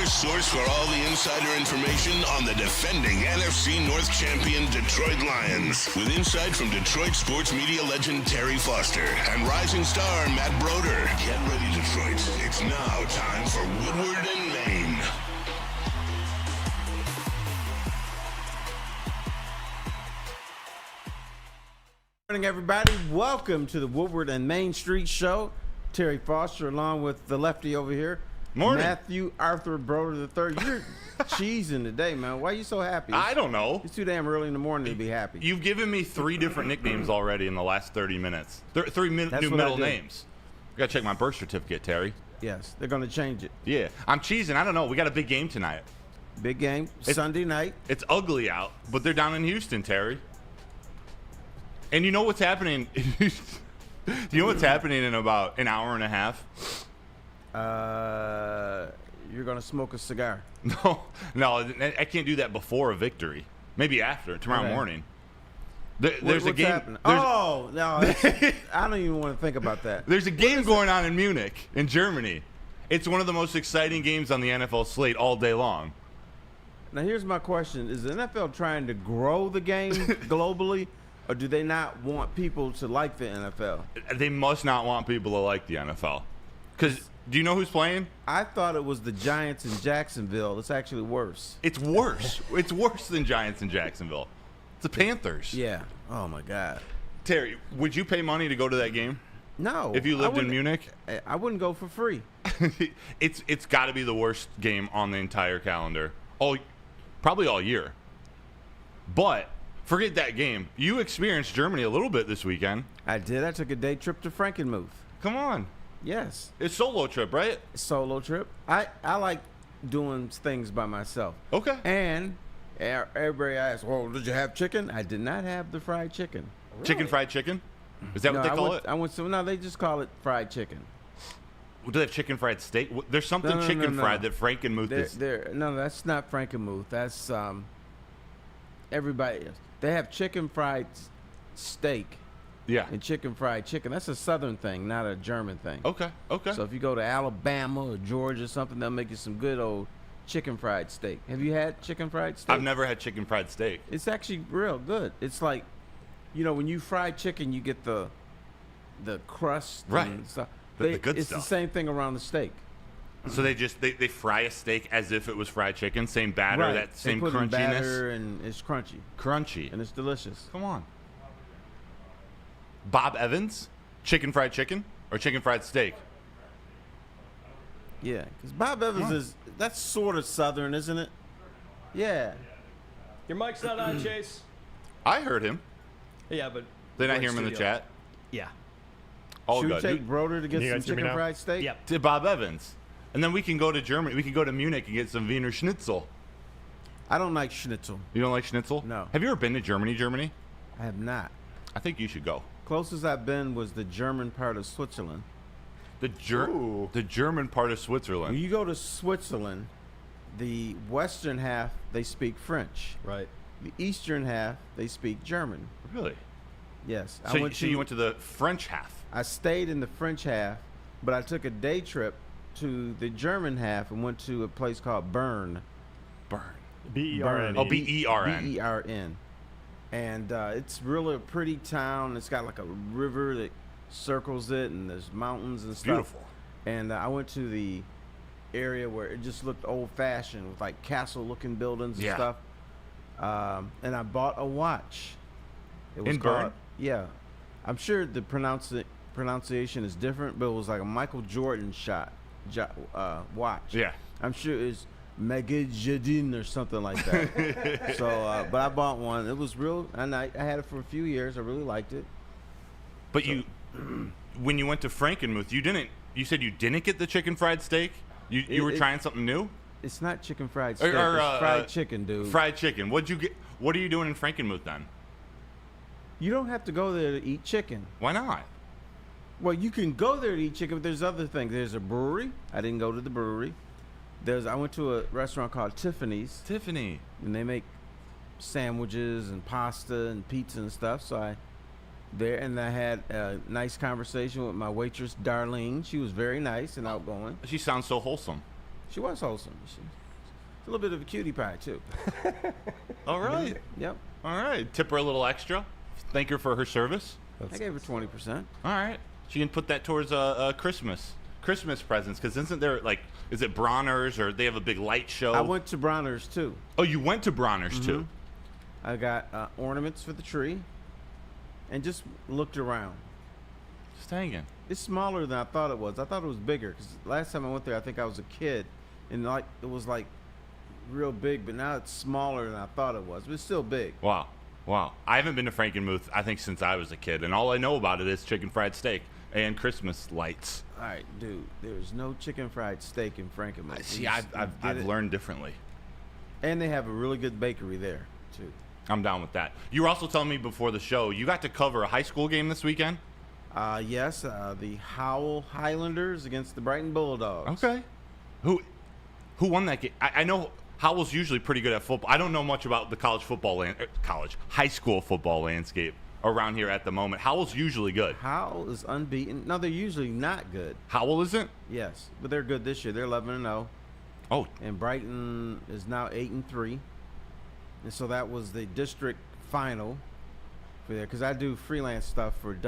your source for all the insider information on the defending NFC North champion Detroit Lions. With insight from Detroit sports media legend Terry Foster and rising star Matt Broder. Get ready, Detroit. It's now time for Woodward and Main. Good morning, everybody. Welcome to the Woodward and Main Street Show. Terry Foster, along with the lefty over here, Morning. Matthew Arthur Broder III. You're cheesing today, man. Why are you so happy? I don't know. It's too damn early in the morning to be happy. You've given me 3 different nicknames already in the last 30 minutes. Three new middle names. I got to check my birth certificate, Terry. Yes, they're going to change it. Yeah. I'm cheesing. I don't know. We got a big game tonight. Big game, Sunday night. It's ugly out, but they're down in Houston, Terry. And you know what's happening? You know what's happening in about an hour and a half? You're going to smoke a cigar. No, I can't do that before a victory. Maybe after, tomorrow morning. There's What's a game. happening? Oh, no. I don't even want to think about that. There's a game going on in Munich, in Germany. It's one of the most exciting games on the NFL slate all day long. Now, here's my question. Is the NFL trying to grow the game globally, or do they not want people to like the NFL? They must not want people to like the NFL. Because, do you know who's playing? I thought it was the Giants in Jacksonville. It's actually worse. It's worse. It's worse than Giants in Jacksonville. It's the Panthers. Yeah. Oh, my God. Terry, would you pay money to go to that game? No. If you lived in Munich? I wouldn't go for free. It's got to be the worst game on the entire calendar. Probably all year. But forget that game. You experienced Germany a little bit this weekend. I did. I took a day trip to Frankenmuth. Come on. Yes. It's solo trip, right? Solo trip. I like doing things by myself. Okay. And everybody asks, well, did you have chicken? I did not have the fried chicken. Really? Chicken fried chicken? Is that what they call it? No, they just call it fried chicken. Do they have chicken fried steak? There's something chicken fried that Frankenmuth is. No, that's not Frankenmuth. That's everybody else. They have chicken fried steak. Yeah. And chicken fried chicken. That's a Southern thing, not a German thing. Okay. So if you go to Alabama or Georgia or something, they'll make you some good old chicken fried steak. Have you had chicken fried steak? I've never had chicken fried steak. It's actually real good. It's like, when you fry chicken, you get the crust and stuff. The good it's stuff. The same thing around the steak. So they fry a steak as if it was fried chicken, same batter, Right. that same they put in crunchiness. batter and it's crunchy. Crunchy. And it's delicious. Come on. Bob Evans, chicken fried chicken or chicken fried steak? Yeah, because Bob Evans that's sort of Southern, isn't it? Yeah. Your mic's not on, Chase. I heard him. Yeah, but Did I we're hear him in the studio. chat? Yeah. All Should we good. take Broder to get you some guys hear me chicken now? fried steak? Yep. To Bob Evans. And then we can go to Germany. We can go to Munich and get some Wiener Schnitzel. I don't like schnitzel. You don't like schnitzel? No. Have you ever been to Germany? I have not. I think you should go. Closest I've been was the German part of Switzerland. The German part of When Switzerland. you go to Switzerland, the western half, they speak French. Right. The eastern half, they speak German. Really? Yes. So you went to the French half. I stayed in the French half, but I took a day trip to the German half and went to a place called Bern. B-E-R-N. Oh, B-E-R-N. B-E-R-N. And it's really a pretty town. It's got like a river that circles it, and there's mountains and stuff. Beautiful. And I went to the area where it just looked old-fashioned with like castle-looking buildings and stuff. And I bought a watch. It was in Bern? Yeah. I'm sure the pronunciation is different, but it was like a Michael Jordan watch. Yeah. I'm sure it's Magajadin or something like that. So, but I bought one. It was real, and I had it for a few years. I really liked it. But when you went to Frankenmuth, you said you didn't get the chicken fried steak? You were trying something new? It's not chicken fried steak. Or, it's fried chicken, dude. Fried chicken. What'd you get? What are you doing in Frankenmuth then? You don't have to go there to eat chicken. Why not? Well, you can go there to eat chicken, but there's other things. There's a brewery. I didn't go to the brewery. I went to a restaurant called Tiffany's. Tiffany. And they make sandwiches and pasta and pizza and stuff. So I had a nice conversation with my waitress, Darlene. She was very nice and outgoing. She sounds so wholesome. She was wholesome. She's a little bit of a cutie pie too. All right. Yep. All right. Tip her a little extra. Thank her for her service. I gave her 20%. All right. She can put that towards Christmas presents, because isn't there, like, is it Bronner's, or they have a big light show? I went to Bronner's too. Oh, you went to Bronner's too? I got ornaments for the tree and just looked around. Just hanging. It's smaller than I thought it was. I thought it was bigger because last time I went there, I think I was a kid, and like it was like real big, but now it's smaller than I thought it was. But it's still big. Wow. I haven't been to Frankenmuth, I think, since I was a kid, and all I know about it is chicken fried steak and Christmas lights. All right, dude. There's no chicken fried steak in Frankenmuth. See, I've learned differently. And they have a really good bakery there too. I'm down with that. You were also telling me before the show you got to cover a high school game this weekend. Yes, the Howell Highlanders against the Brighton Bulldogs. Okay. Who won that game? I know Howell's usually pretty good at football. I don't know much about the high school football landscape around here at the moment. Howell's usually good. Howell is unbeaten. No, they're usually not good. Howell isn't? Yes, but they're good this year. They're 11-0. Oh. And Brighton is now 8-3. And so that was the district final for there, because I do freelance stuff for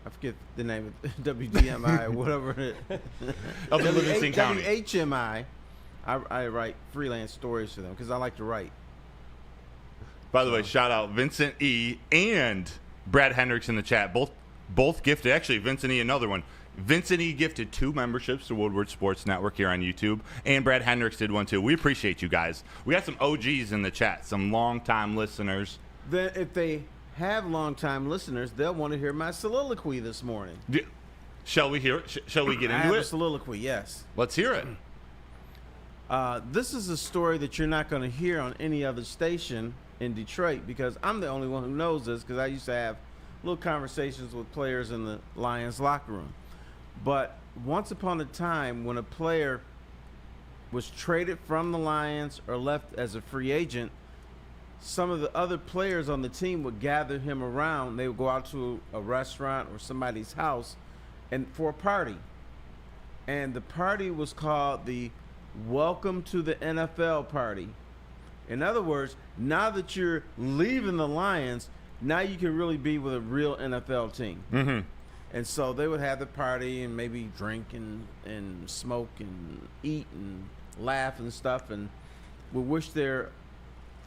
I forget the name of WDMI or whatever it Of the Livingston County. WHMI. I write freelance stories for them because I like to write. By the way, shout out Vincent E. and Brad Hendricks in the chat. Both gifted. Actually, Vincent E. another one. Vincent E. gifted 2 memberships to Woodward Sports Network here on YouTube, and Brad Hendricks did one too. We appreciate you guys. We got some OGs in the chat, some longtime listeners. Then if they have longtime listeners, they'll want to hear my soliloquy this morning. Shall we hear it? Shall we get I into have it? a soliloquy, yes. Let's hear it. This is a story that you're not going to hear on any other station in Detroit, because I'm the only one who knows this, because I used to have little conversations with players in the Lions locker room. But once upon a time, when a player was traded from the Lions or left as a free agent, some of the other players on the team would gather him around. They would go out to a restaurant or somebody's house and for a party. And the party was called the Welcome to the NFL party. In other words, now that you're leaving the Lions, now you can really be with a real NFL team. Mm-hmm. And so they would have the party and maybe drink and smoke and eat and laugh and stuff, and would wish their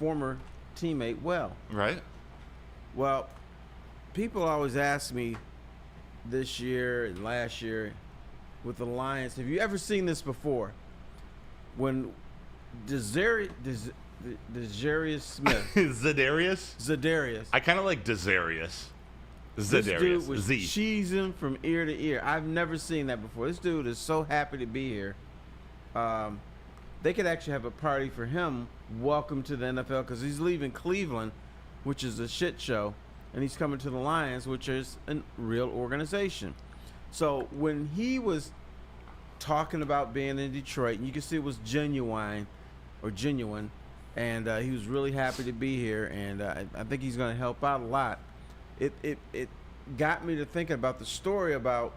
former teammate well. Right. Well, people always ask me this year and last year with the Lions, have you ever seen this before? When Za'Darius Smith. Za'Darius? I kind of like Za'Darius. This Za'Darius. dude was Z. cheesing from ear to ear. I've never seen that before. This dude is so happy to be here. They could actually have a party for him. Welcome to the NFL, because he's leaving Cleveland, which is a shit show, and he's coming to the Lions, which is a real organization. So when he was talking about being in Detroit, and you can see it was genuine, and he was really happy to be here, and I think he's going to help out a lot. It got me to thinking about the story about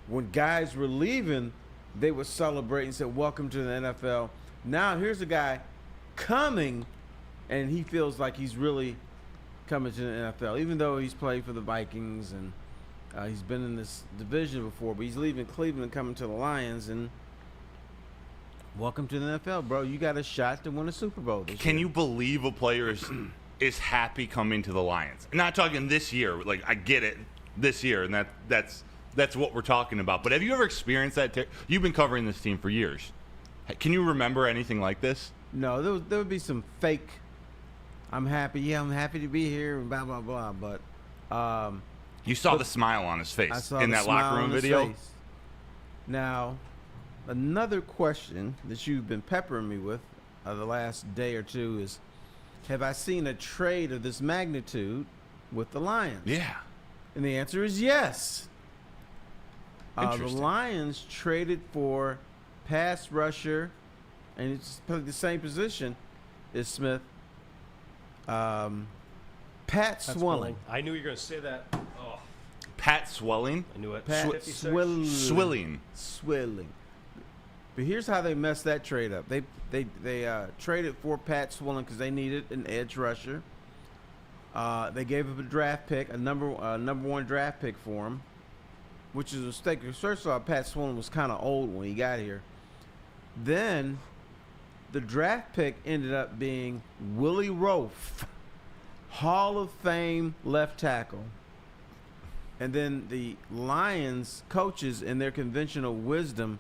when guys were leaving, they would celebrate and say, welcome to the NFL. Now here's a guy coming, and he feels like he's really coming to the NFL, even though he's played for the Vikings and he's been in this division before, but he's leaving Cleveland and coming to the Lions, and welcome to the NFL, bro. You got a shot to win a Super Bowl this year. Can you believe a player is happy coming to the Lions? I'm not talking this year. Like, I get it, this year, and that's what we're talking about. But have you ever experienced that? You've been covering this team for years. Can you remember anything like this? No, there would be some fake, I'm happy to be here, and blah, blah, blah. But you saw the smile on his face in that locker room video? Now, another question that you've been peppering me with the last day or two is, have I seen a trade of this magnitude with the Lions? Yeah. And the answer is yes. The Interesting. Lions traded for pass rusher, and it's probably the same position as Smith, Pat Swilling. I knew you were going to say that. Oh, Pat Swelling? I knew it. Pat 50 seconds. Swilling. Swilling. But here's how they messed that trade up. They traded for Pat Swilling because they needed an edge rusher. They gave up a draft pick, a number one draft pick for him, which is a mistake. First of all, Pat Swilling was kind of old when he got here. Then the draft pick ended up being Willie Roaf, Hall of Fame left tackle. And then the Lions coaches, in their conventional wisdom,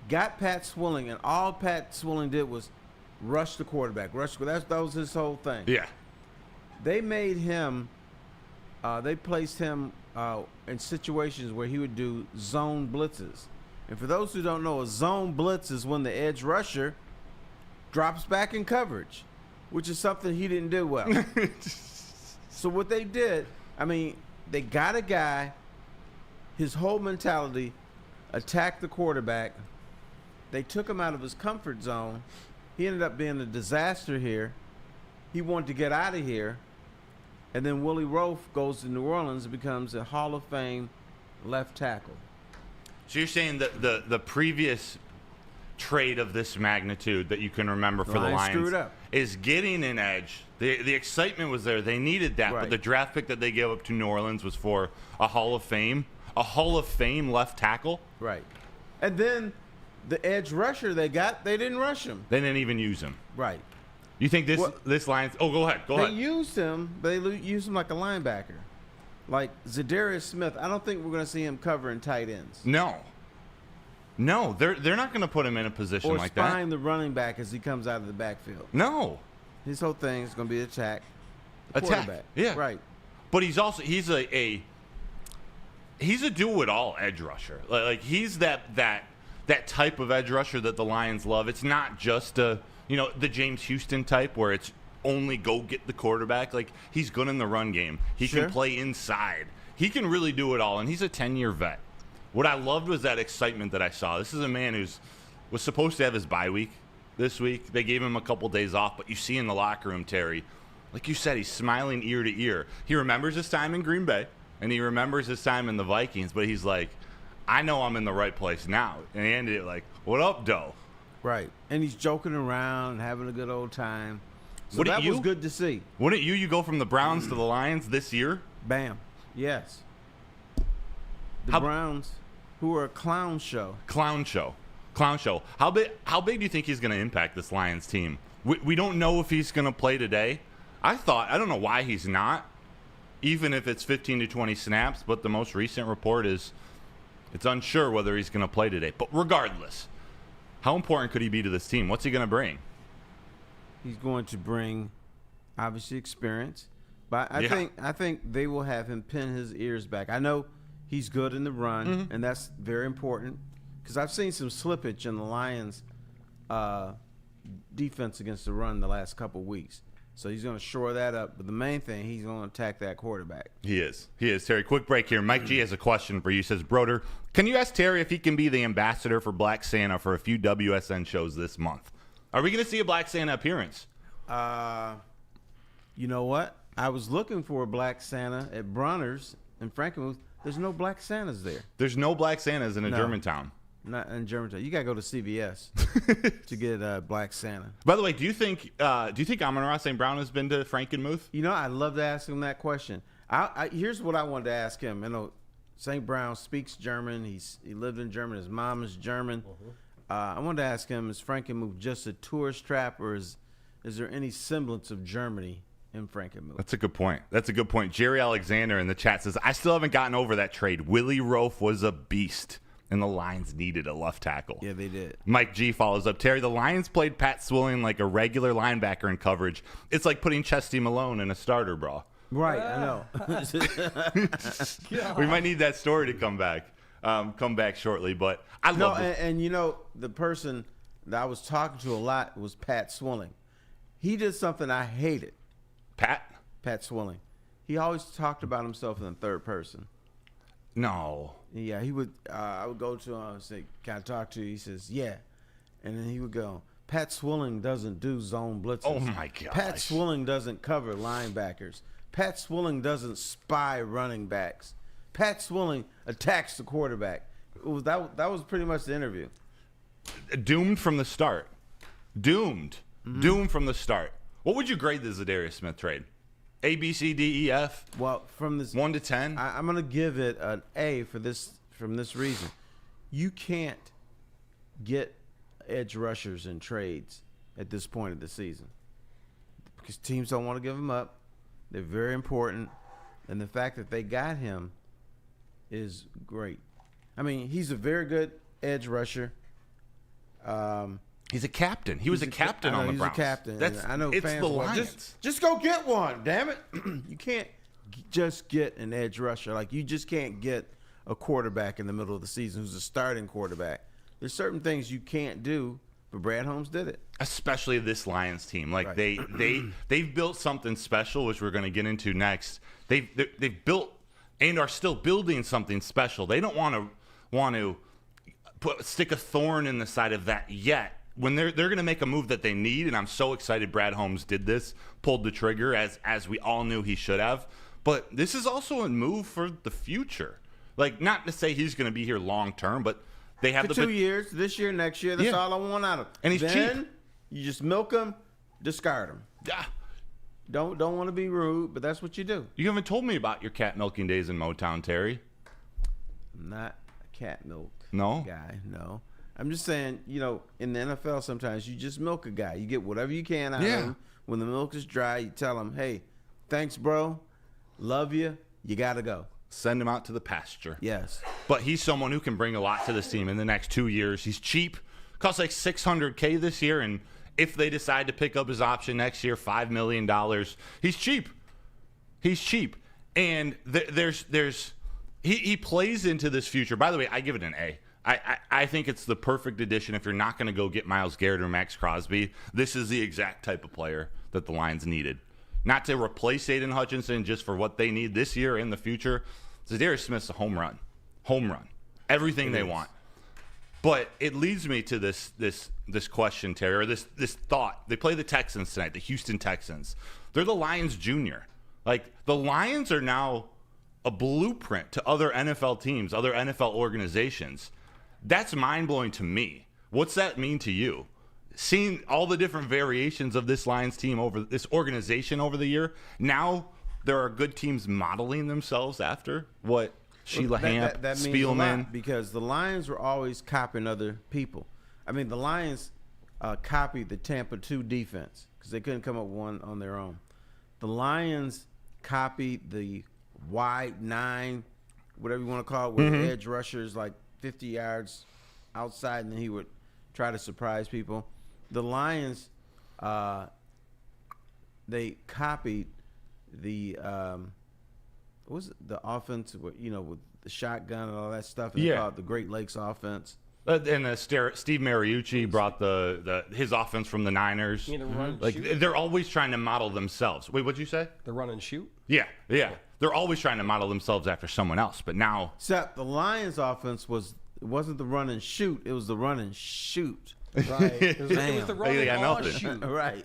got Pat Swilling, and all Pat Swilling did was rush the quarterback. That was his whole thing. Yeah. They made him, they placed him in situations where he would do zone blitzes. And for those who don't know, a zone blitz is when the edge rusher drops back in coverage, which is something he didn't do well. So what they did, they got a guy, his whole mentality, attack the quarterback. They took him out of his comfort zone. He ended up being a disaster here. He wanted to get out of here. And then Willie Roaf goes to New Orleans and becomes a Hall of Fame left tackle. So you're saying that the previous trade of this magnitude that you can remember for the Lions screwed up. is getting an edge. The excitement was there. They needed that. Right. But the draft pick that they gave up to New Orleans was for a Hall of Fame left tackle. Right. And then the edge rusher they got, they didn't rush him. They didn't even use him. Right. You think this Lions? Oh, go ahead. They used him, but they used him like a linebacker. Like Za'Darius Smith, I don't think we're going to see him covering tight ends. No, they're not going to put him in a position like that. Or spying the running back as he comes out of the backfield. No. His whole thing is going to be attack. Attack. Yeah. Right. But he's a do-it-all edge rusher. Like he's that type of edge rusher that the Lions love. It's not just the James Houston type where it's only go get the quarterback. Like he's good in the run game. He can play inside. He can really do it all, and he's a 10-year vet. What I loved was that excitement that I saw. This is a man was supposed to have his bye week this week. They gave him a couple days off, but you see in the locker room, Terry, like you said, he's smiling ear to ear. He remembers his time in Green Bay, and he remembers his time in the Vikings, but he's like, I know I'm in the right place now. And he ended it like, what up, Doe? Right. And he's joking around and having a good old time. So Wouldn't that was good to see. Wouldn't you go from the Browns to the Lions this year? Bam. Yes. The Browns, who are a clown show. Clown show. How big do you think he's going to impact this Lions team? We don't know if he's going to play today. I don't know why he's not, even if it's 15 to 20 snaps, but the most recent report is it's unsure whether he's going to play today. But regardless, how important could he be to this team? What's he going to bring? He's going to bring, obviously, experience. But I think they will have him pin his ears back. I know he's good in the run, and that's very important because I've seen some slippage in the Lions' defense against the run the last couple weeks. So he's going to shore that up. But the main thing, he's going to attack that quarterback. He is. Terry, quick break here. Mike G has a question for you. He says, Broder, can you ask Terry if he can be the ambassador for Black Santa for a few WSN shows this month? Are we going to see a Black Santa appearance? You know what? I was looking for a Black Santa at Bronner's in Frankenmuth. There's no Black Santas there. There's no Black Santas in Germantown. Not in Germantown. You got to go to CVS to get a Black Santa. By the way, do you think Amon-Ra St. Brown has been to Frankenmuth? I'd love to ask him that question. Here's what I wanted to ask him. St. Brown speaks German. He lived in Germany. His mom is German. I wanted to ask him, is Frankenmuth just a tourist trap, or is there any semblance of Germany in Frankenmuth? That's a good point. Jerry Alexander in the chat says, I still haven't gotten over that trade. Willie Roaf was a beast, and the Lions needed a left tackle. Yeah, they did. Mike G follows up. Terry, the Lions played Pat Swilling like a regular linebacker in coverage. It's like putting Chesty Malone in a starter bra. Right, I know. We might need that story to come back shortly, but I love it. And the person that I was talking to a lot was Pat Swilling. He did something I hated. Pat Swilling. He always talked about himself in the third person. No. Yeah, he would. I would go to him and say, "Can I talk to you?" He says, "Yeah," and then he would go, "Pat Swilling doesn't do zone blitzes. Oh my gosh. Pat Swilling doesn't cover linebackers. Pat Swilling doesn't spy running backs. Pat Swilling attacks the quarterback." That was pretty much the interview. doomed from the start. Doomed from the start. What would you grade the Za'Darius Smith trade? A, B, C, D, E, F? Well, from this 1 to 10? I'm going to give it an A for this from this reason. You can't get edge rushers in trades at this point of the season because teams don't want to give them up. They're very important, and the fact that they got him is great. I mean, he's a very good edge rusher. He's a captain. He was a captain on the Browns. He's a captain. I know it's fans the will, Lions. just go get one, damn it. You can't just get an edge rusher. Like, you just can't get a quarterback in the middle of the season who's a starting quarterback. There's certain things you can't do, but Brad Holmes did it. Especially this Lions team. Like, right. they've built something special, which we're going to get into next. They've built and are still building something special. They don't want to stick a thorn in the side of that yet. When they're going to make a move that they need, and I'm so excited Brad Holmes did this, pulled the trigger as we all knew he should have. But this is also a move for the future. Like, not to say he's going to be here long term, but they have for 2 years, this year, next year. That's all I want out of him. And he's then, cheap. You just milk him, discard him. Yeah. Don't want to be rude, but that's what you do. You haven't told me about your cat milking days in Motown, Terry. I'm not a cat milk guy, no. I'm just saying, in the NFL sometimes you just milk a guy. You get whatever you can out of him. When the milk is dry, you tell him, hey, thanks, bro. Love you. You got to go. Send him out to the pasture. Yes. But he's someone who can bring a lot to this team in the next 2 years. He's cheap. Costs like $600K this year, and if they decide to pick up his option next year, $5 million, he's cheap. He's cheap. And he plays into this future. By the way, I give it an A. I think it's the perfect addition. If you're not going to go get Myles Garrett or Max Crosby, this is the exact type of player that the Lions needed. Not to replace Aiden Hutchinson, just for what they need this year and the future. Za'Darius Smith's a home run. Home run. Everything they want. But it leads me to this question, Terry, or this thought. They play the Texans tonight, the Houston Texans. They're the Lions junior. Like, the Lions are now a blueprint to other NFL teams, other NFL organizations. That's mind-blowing to me. What's that mean to you? Seeing all the different variations of this Lions team over this organization over the year, now there are good teams modeling themselves after what Sheila Hamp, that means Spielman. a lot, because the Lions were always copying other people. I mean, the Lions copied the Tampa 2 defense because they couldn't come up with one on their own. The Lions copied the wide 9, whatever you want to call it, where the edge rushers like 50 yards outside, and then he would try to surprise people. The Lions, they copied the what was it, the offense, with the shotgun and all that stuff. And they call it the Great Lakes offense. And Steve Mariucci brought his offense from the Niners. You mean the run and shoot? They're always trying to model themselves. Wait, what'd you say? The run and shoot? Yeah. They're always trying to model themselves after someone else. But now, except the Lions' offense wasn't the run and shoot; it was the run and shoot. Right. It was the run and aw nothing. shoot. Right.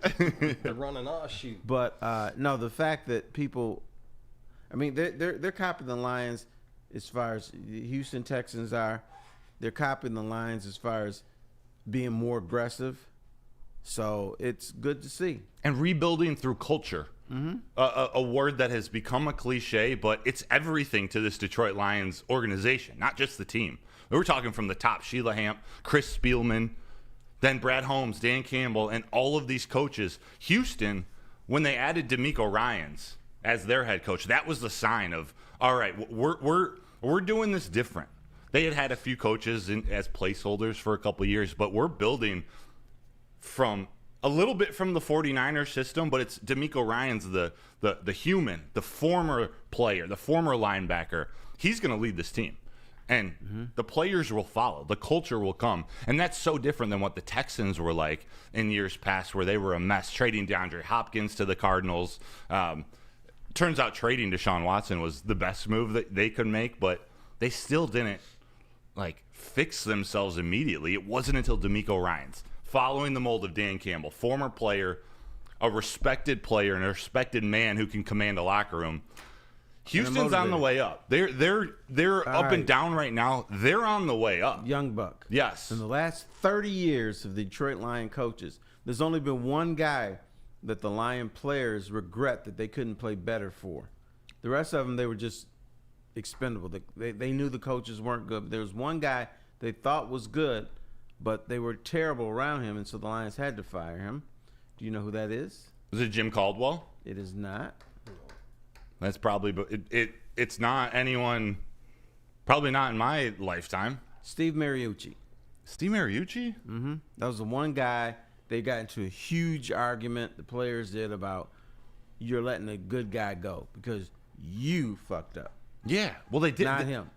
The run and aw shoot. But no, the fact that people, I mean, they're copying the Lions as far as the Houston Texans are. They're copying the Lions as far as being more aggressive. So it's good to see. And rebuilding through culture. A word that has become a cliche, but it's everything to this Detroit Lions organization, not just the team. We're talking from the top: Sheila Hamp, Chris Spielman, then Brad Holmes, Dan Campbell, and all of these coaches. Houston, when they added DeMeco Ryans as their head coach, that was the sign of, all right, we're doing this different. They had a few coaches as placeholders for a couple of years, but we're building from a little bit from the 49ers system, but it's DeMeco Ryans, the human, the former player, the former linebacker. He's going to lead this team. And the players will follow. The culture will come. And that's so different than what the Texans were like in years past, where they were a mess, trading DeAndre Hopkins to the Cardinals. Turns out trading Deshaun Watson was the best move that they could make, but they still didn't fix themselves immediately. It wasn't until DeMeco Ryans, following the mold of Dan Campbell, former player, a respected player, and a respected man who can command a locker room. Houston's on the way up. They're up and down right now. They're on the way up. Young Buck. Yes. In the last 30 years of the Detroit Lion coaches, there's only been one guy that the Lion players regret that they couldn't play better for. The rest of them, they were just expendable. They knew the coaches weren't good. There was one guy they thought was good, but they were terrible around him, and so the Lions had to fire him. Do you know who that is? Is it Jim Caldwell? It is not. That's probably, but it's not anyone, probably not in my lifetime. Steve Mariucci. Steve Mariucci? Mm-hmm. That was the one guy they got into a huge argument, the players did, about you're letting a good guy go because you fucked up. Yeah. Well, they did. Not him.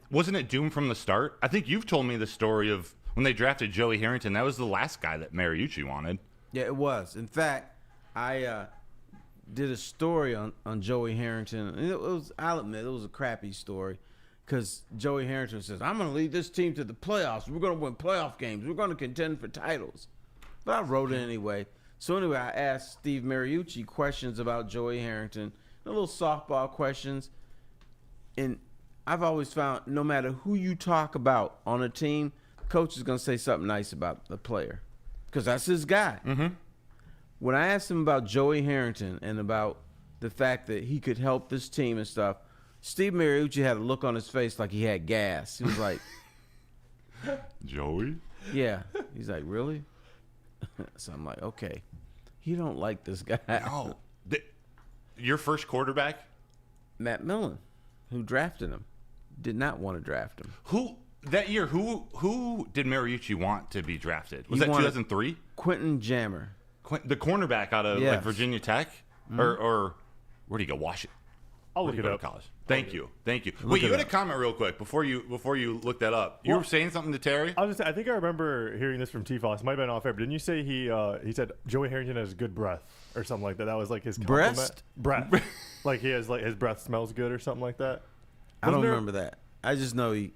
Wasn't it doomed from the start? I think you've told me the story of when they drafted Joey Harrington. That was the last guy that Mariucci wanted. Yeah, it was. In fact, I did a story on Joey Harrington. I'll admit, it was a crappy story because Joey Harrington says, I'm going to lead this team to the playoffs. We're going to win playoff games. We're going to contend for titles. But I wrote it anyway. So anyway, I asked Steve Mariucci questions about Joey Harrington, a little softball questions. And I've always found no matter who you talk about on a team, the coach is going to say something nice about the player because that's his guy. Mm-hmm. When I asked him about Joey Harrington and about the fact that he could help this team and stuff, Steve Mariucci had a look on his face like he had gas. He was like, Joey? Yeah. He's like, really? So I'm like, okay. You don't like this guy. No. Your first quarterback? Matt Millen, who drafted him, did not want to draft him. Who did Mariucci want to be drafted? Was that 2003? Quentin Jammer. The cornerback out of like Virginia Tech? Mm-hmm. Or where'd he go? Washington? I'll look it up. College. Thank you. Wait, you had a comment real quick before you look that up. You were saying something to Terry? I think I remember hearing this from T-Fox. It might have been off air, but didn't you say he said Joey Harrington has good breath or something like that? That was like his compliment. Breath. Like he has like his breath smells good or something like that. I don't remember that. I just know he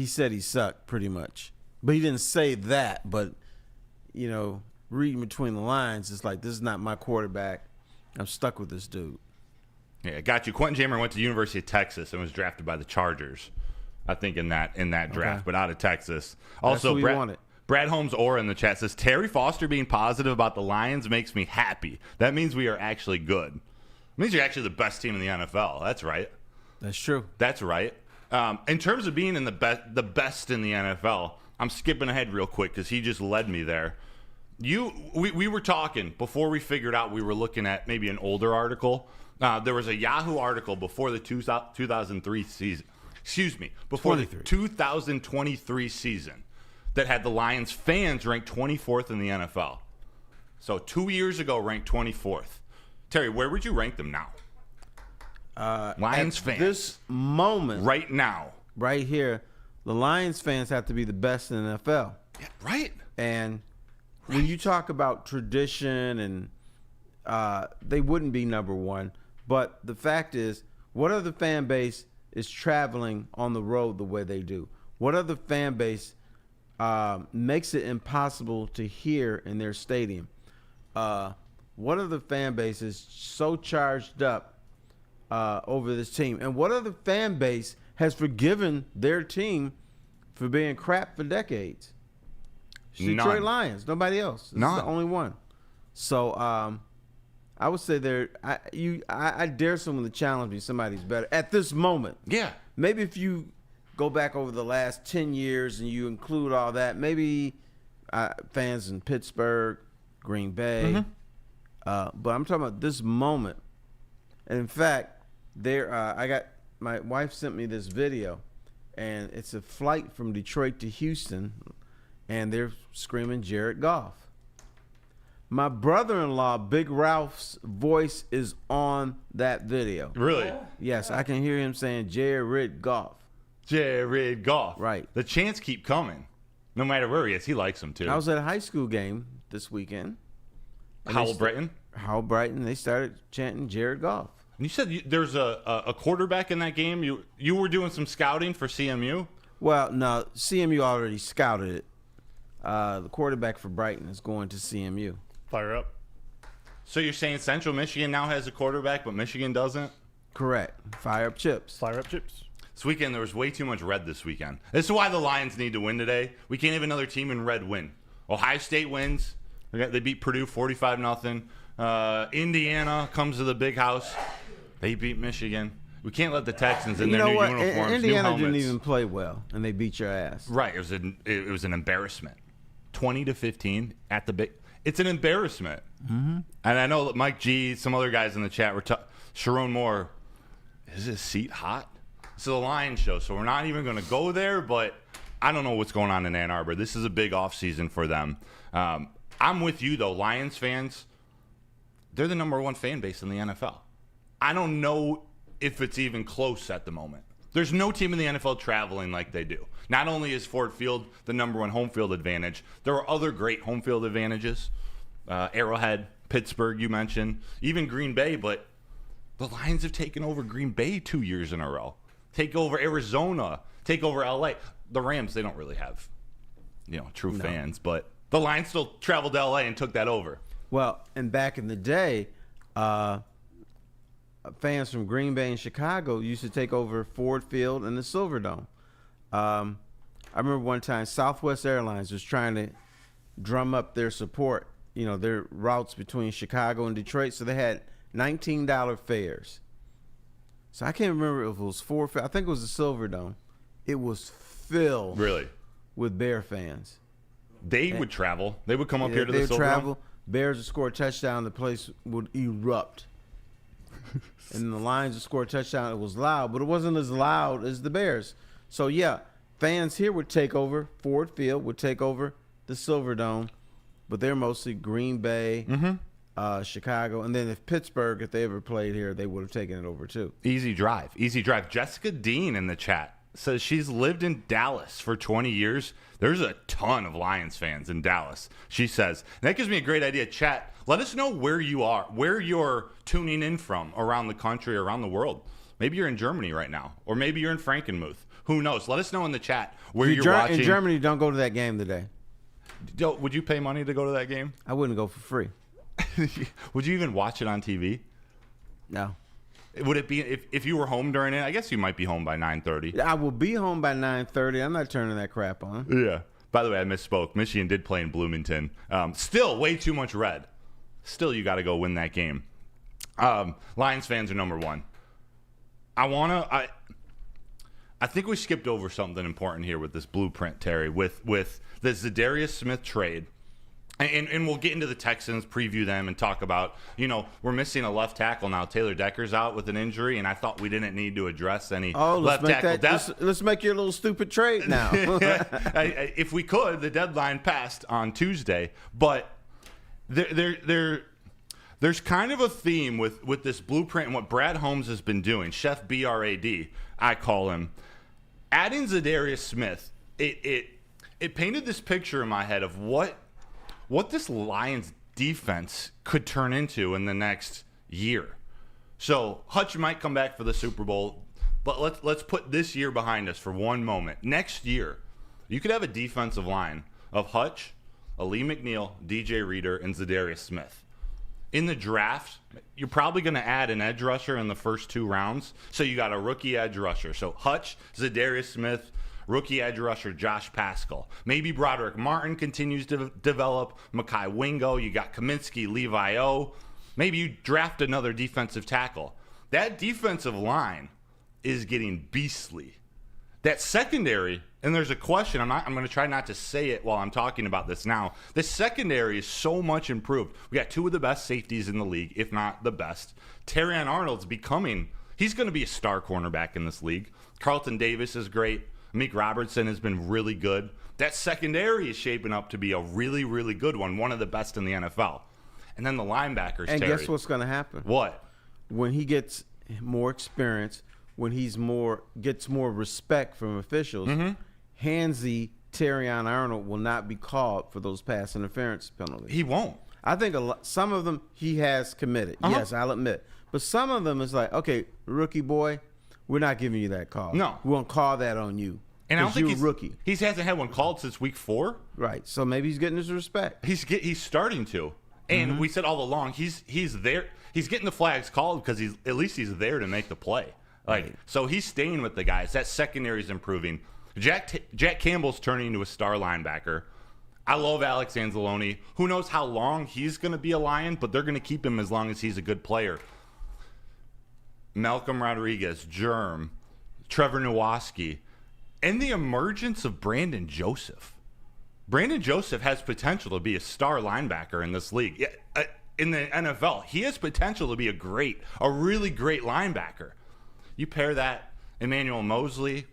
said he sucked pretty much, but he didn't say that. But you know, reading between the lines, it's like this is not my quarterback. I'm stuck with this dude. Yeah, I got you. Quentin Jammer went to the University of Texas and was drafted by the Chargers, I think, in that draft, but out of Texas. Also, Brad Holmes Orr in the chat says, Terry Foster being positive about the Lions makes me happy. That means we are actually good. It means you're actually the best team in the NFL. That's right. That's true. That's right. In terms of being in the best in the NFL, I'm skipping ahead real quick because he just led me there. We were talking before we figured out we were looking at maybe an older article. There was a Yahoo article before the 2003 season. Before 23. The 2023 season that had the Lions fans ranked 24th in the NFL. So 2 years ago, ranked 24th. Terry, where would you rank them now? Lions fans. This moment. Right now. Right here, the Lions fans have to be the best in the NFL. Yeah, right. And when you talk about tradition and they wouldn't be number one. But the fact is, what other fan base is traveling on the road the way they do? What other fan base makes it impossible to hear in their stadium? What other fan base is so charged up over this team? And what other fan base has forgiven their team for being crap for decades? Detroit Lions. Nobody else. This is the only one. So I would say I dare someone to challenge me. Somebody's better at this moment. Yeah. Maybe if you go back over the last 10 years and you include all that, maybe fans in Pittsburgh, Green Bay. Mm-hmm. But I'm talking about this moment. And in fact, my wife sent me this video, and it's a flight from Detroit to Houston, and they're screaming Jared Goff. My brother-in-law, Big Ralph's voice is on that video. Really? Yes, I can hear him saying Jared Goff. Jared Goff. Right. The chants keep coming. No matter where he is, he likes them too. I was at a high school game this weekend. Howell Brighton? Howell Brighton. They started chanting Jared Goff. And you said there's a quarterback in that game. You were doing some scouting for CMU? Well, no, CMU already scouted it. The quarterback for Brighton is going to CMU. Fire up. So you're saying Central Michigan now has a quarterback, but Michigan doesn't? Correct. Fire up chips. Fire up chips. This weekend, there was way too much red this weekend. This is why the Lions need to win today. We can't have another team in red win. Ohio State wins. They beat Purdue 45-0. Indiana comes to the big house. They beat Michigan. We can't let the Texans in their new uniforms, Indiana new didn't even play well, and they beat your ass. Right. It was an embarrassment. 20-15 at the big. It's an embarrassment. Mm-hmm. And I know that Mike G, some other guys in the chat were Sharon Moore, is his seat hot? It's the Lions show, so we're not even going to go there, but I don't know what's going on in Ann Arbor. This is a big offseason for them. I'm with you, though. Lions fans, they're the number one fan base in the NFL. I don't know if it's even close at the moment. There's no team in the NFL traveling like they do. Not only is Ford Field the number one home field advantage, there are other great home field advantages. Arrowhead, Pittsburgh, you mentioned, even Green Bay, but the Lions have taken over Green Bay 2 years in a row. Take over Arizona, take over LA. The Rams, they don't really have, true fans, but the Lions still traveled to LA and took that over. Well, and back in the day, fans from Green Bay and Chicago used to take over Ford Field and the Silverdome. I remember one time Southwest Airlines was trying to drum up their support, their routes between Chicago and Detroit, so they had $19 fares. So I can't remember if it was Ford Field. I think it was the Silverdome. It was filled with Bear fans. They would travel. They would come up here to the Silverdome. They would travel. Bears would score a touchdown. The place would erupt. And the Lions would score a touchdown. It was loud, but it wasn't as loud as the Bears. So, yeah, fans here would take over. Ford Field would take over the Silverdome, but they're mostly Green Bay, Chicago. And then if Pittsburgh, if they ever played here, they would have taken it over too. Easy drive. Easy drive. Jessica Dean in the chat says she's lived in Dallas for 20 years. There's a ton of Lions fans in Dallas, she says. And that gives me a great idea. Chat, let us know where you are, where you're tuning in from around the country, around the world. Maybe you're in Germany right now, or maybe you're in Frankenmuth. Who knows? Let us know in the chat where you're watching. In Germany, don't go to that game today. Would you pay money to go to that game? I wouldn't go for free. Would you even watch it on TV? No. Would it be if you were home during it? I guess you might be home by 9:30. I will be home by 9:30. I'm not turning that crap on. Yeah. By the way, I misspoke. Michigan did play in Bloomington. Still way too much red. Still, you got to go win that game. Lions fans are number one. I think we skipped over something important here with this blueprint, Terry, with the Za'Darius Smith trade. And we'll get into the Texans, preview them, and talk about, we're missing a left tackle now. Taylor Decker's out with an injury, and I thought we didn't need to address any left tackle depth. Let's make your little stupid trade now. If we could, the deadline passed on Tuesday. But there's kind of a theme with this blueprint and what Brad Holmes has been doing. Chef B-R-A-D, I call him. Adding Za'Darius Smith, it painted this picture in my head of what this Lions defense could turn into in the next year. So Hutch might come back for the Super Bowl, but let's put this year behind us for one moment. Next year, you could have a defensive line of Hutch, Alim McNeill, DJ Reader, and Za'Darius Smith. In the draft, you're probably going to add an edge rusher in the first 2 rounds. So you got a rookie edge rusher. So Hutch, Za'Darius Smith, rookie edge rusher Josh Paschal. Maybe Broderick Martin continues to develop. Mekhi Wingo. You got Kaminsky, Levi O. Maybe you draft another defensive tackle. That defensive line is getting beastly. That secondary, and there's a question. I'm going to try not to say it while I'm talking about this now. The secondary is so much improved. We got 2 of the best safeties in the league, if not the best. Terrion Arnold's he's going to be a star cornerback in this league. Carlton Davis is great. Meek Robertson has been really good. That secondary is shaping up to be a really, really good one of the best in the NFL. And then the linebackers, and Terry. guess what's going to happen? What? When he gets more experience, when gets more respect from officials, Handsy Terrion Arnold will not be called for those pass interference penalties. He won't. I think some of them he has committed. Yes, I'll admit. But some of them is like, okay, rookie boy, we're not giving you that call. No. We won't call that on you. And I don't think he's rookie. He hasn't had one called since week 4. Right. So maybe he's getting his respect. He's starting to. And we said all along, he's there. He's getting the flags called because at least he's there to make the play. So he's staying with the guys. That secondary is improving. Jack Campbell's turning into a star linebacker. I love Alex Anzalone. Who knows how long he's going to be a Lion, but they're going to keep him as long as he's a good player. Malcolm Rodriguez, Germ, Trevor Nowaski, and the emergence of Brandon Joseph. Brandon Joseph has potential to be a star linebacker in this league. In the NFL, he has potential to be a really great linebacker. You pair that, Emmanuel Mosley,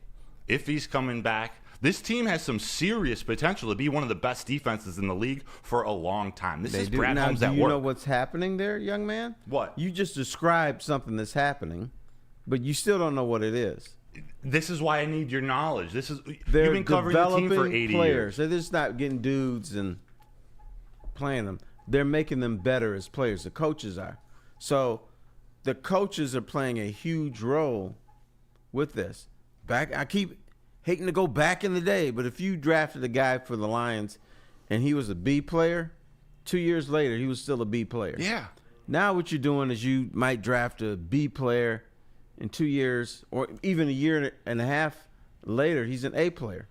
if he's coming back, this team has some serious potential to be one of the best defenses in the league for a long time. This is Brad Holmes at work. Do you know what's happening there, young man? What? You just described something that's happening, but you still don't know what it is. This is why I need your knowledge. You've They're been covering the team for 80 players. years. They're just not getting dudes and playing them. They're making them better as players. The coaches are. So the coaches are playing a huge role with this. I keep hating to go back in the day, but if you drafted a guy for the Lions and he was a B player, 2 years later he was still a B player. Yeah. Now what you're doing is you might draft a B player in 2 years, or even a year and a half later, he's an A player.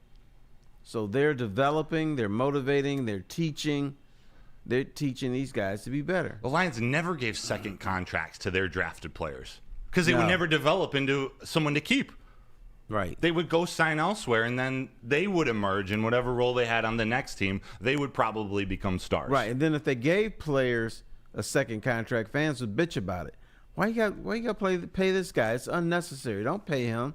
So they're developing, they're motivating, they're teaching these guys to be better. The Lions never gave second contracts to their drafted players because they would never develop into someone to keep. Right. They would go sign elsewhere, and then they would emerge in whatever role they had on the next team. They would probably become stars. Right, and then if they gave players a second contract, fans would bitch about it. Why you got pay this guy? It's unnecessary. Don't pay him.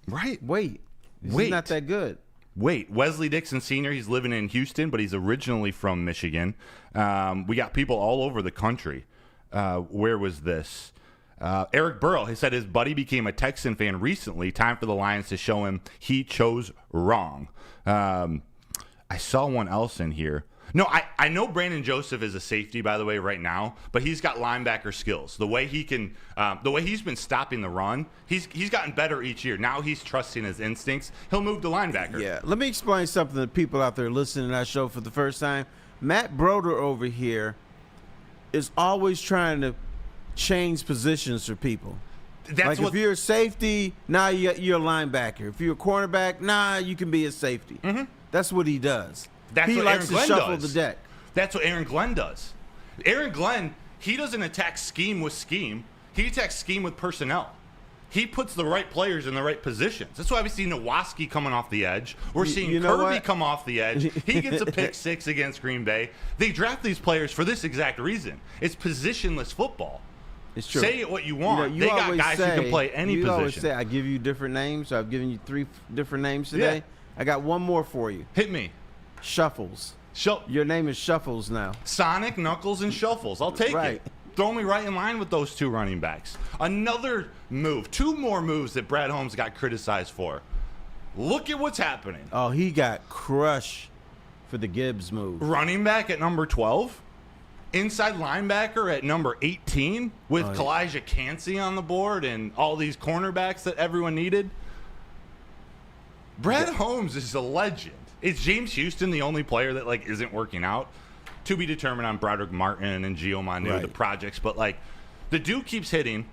Right. Wait. He's not that good. Wait. Wesley Dixon Sr., he's living in Houston, but he's originally from Michigan. We got people all over the country. Where was this? Eric Burrow, he said his buddy became a Texan fan recently. Time for the Lions to show him he chose wrong. I saw one else in here. No, I know Brandon Joseph is a safety, by the way, right now, but he's got linebacker skills. The way he can, the way he's been stopping the run, he's gotten better each year. Now he's trusting his instincts. He'll move to linebacker. Yeah. Let me explain something to people out there listening to our show for the first time. Matt Broder over here is always trying to change positions for people. That's if you're a safety, now you're a linebacker. If you're a cornerback, you can be a safety. Mm-hmm. That's what he does. He likes to shuffle the deck. That's what Aaron Glenn does. Aaron Glenn, he doesn't attack scheme with scheme. He attacks scheme with personnel. He puts the right players in the right positions. That's why we see Nowaski coming off the edge. We're seeing Kirby come off the edge. He gets a pick six against Green Bay. They draft these players for this exact reason. It's positionless football. It's true. Say it what you want. They got guys who can play any position. You always say, I give you different names. So I've given you 3 different names today. Yeah. I got one more for you. Hit me. Shuffles. Your name is Shuffles now. Sonic, Knuckles, and Shuffles. I'll take it. Throw me right in line with those 2 running backs. Another move. 2 more moves that Brad Holmes got criticized for. Look at what's happening. Oh, he got crushed for the Gibbs move. Running back at number 12. Inside linebacker at number 18 with Kalijah Cansey on the board and all these cornerbacks that everyone needed. Brad Holmes is a legend. Is James Houston the only player that isn't working out? To be determined on Broderick Martin and Gio Manu, the projects. But the dude keeps hitting.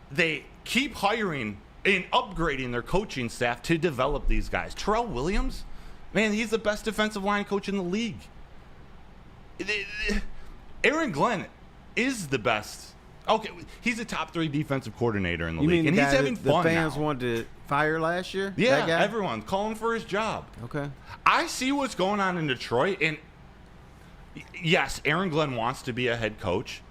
They keep hiring and upgrading their coaching staff to develop these guys. Terrell Williams, man, he's the best defensive line coach in the league. Aaron Glenn is the best. Okay, he's a top 3 defensive coordinator in the league, and he's having fun. The fans now. wanted to fire last year. Yeah, everyone calling for his job. Okay, I see what's going on in Detroit, and yes, Aaron Glenn wants to be a head coach.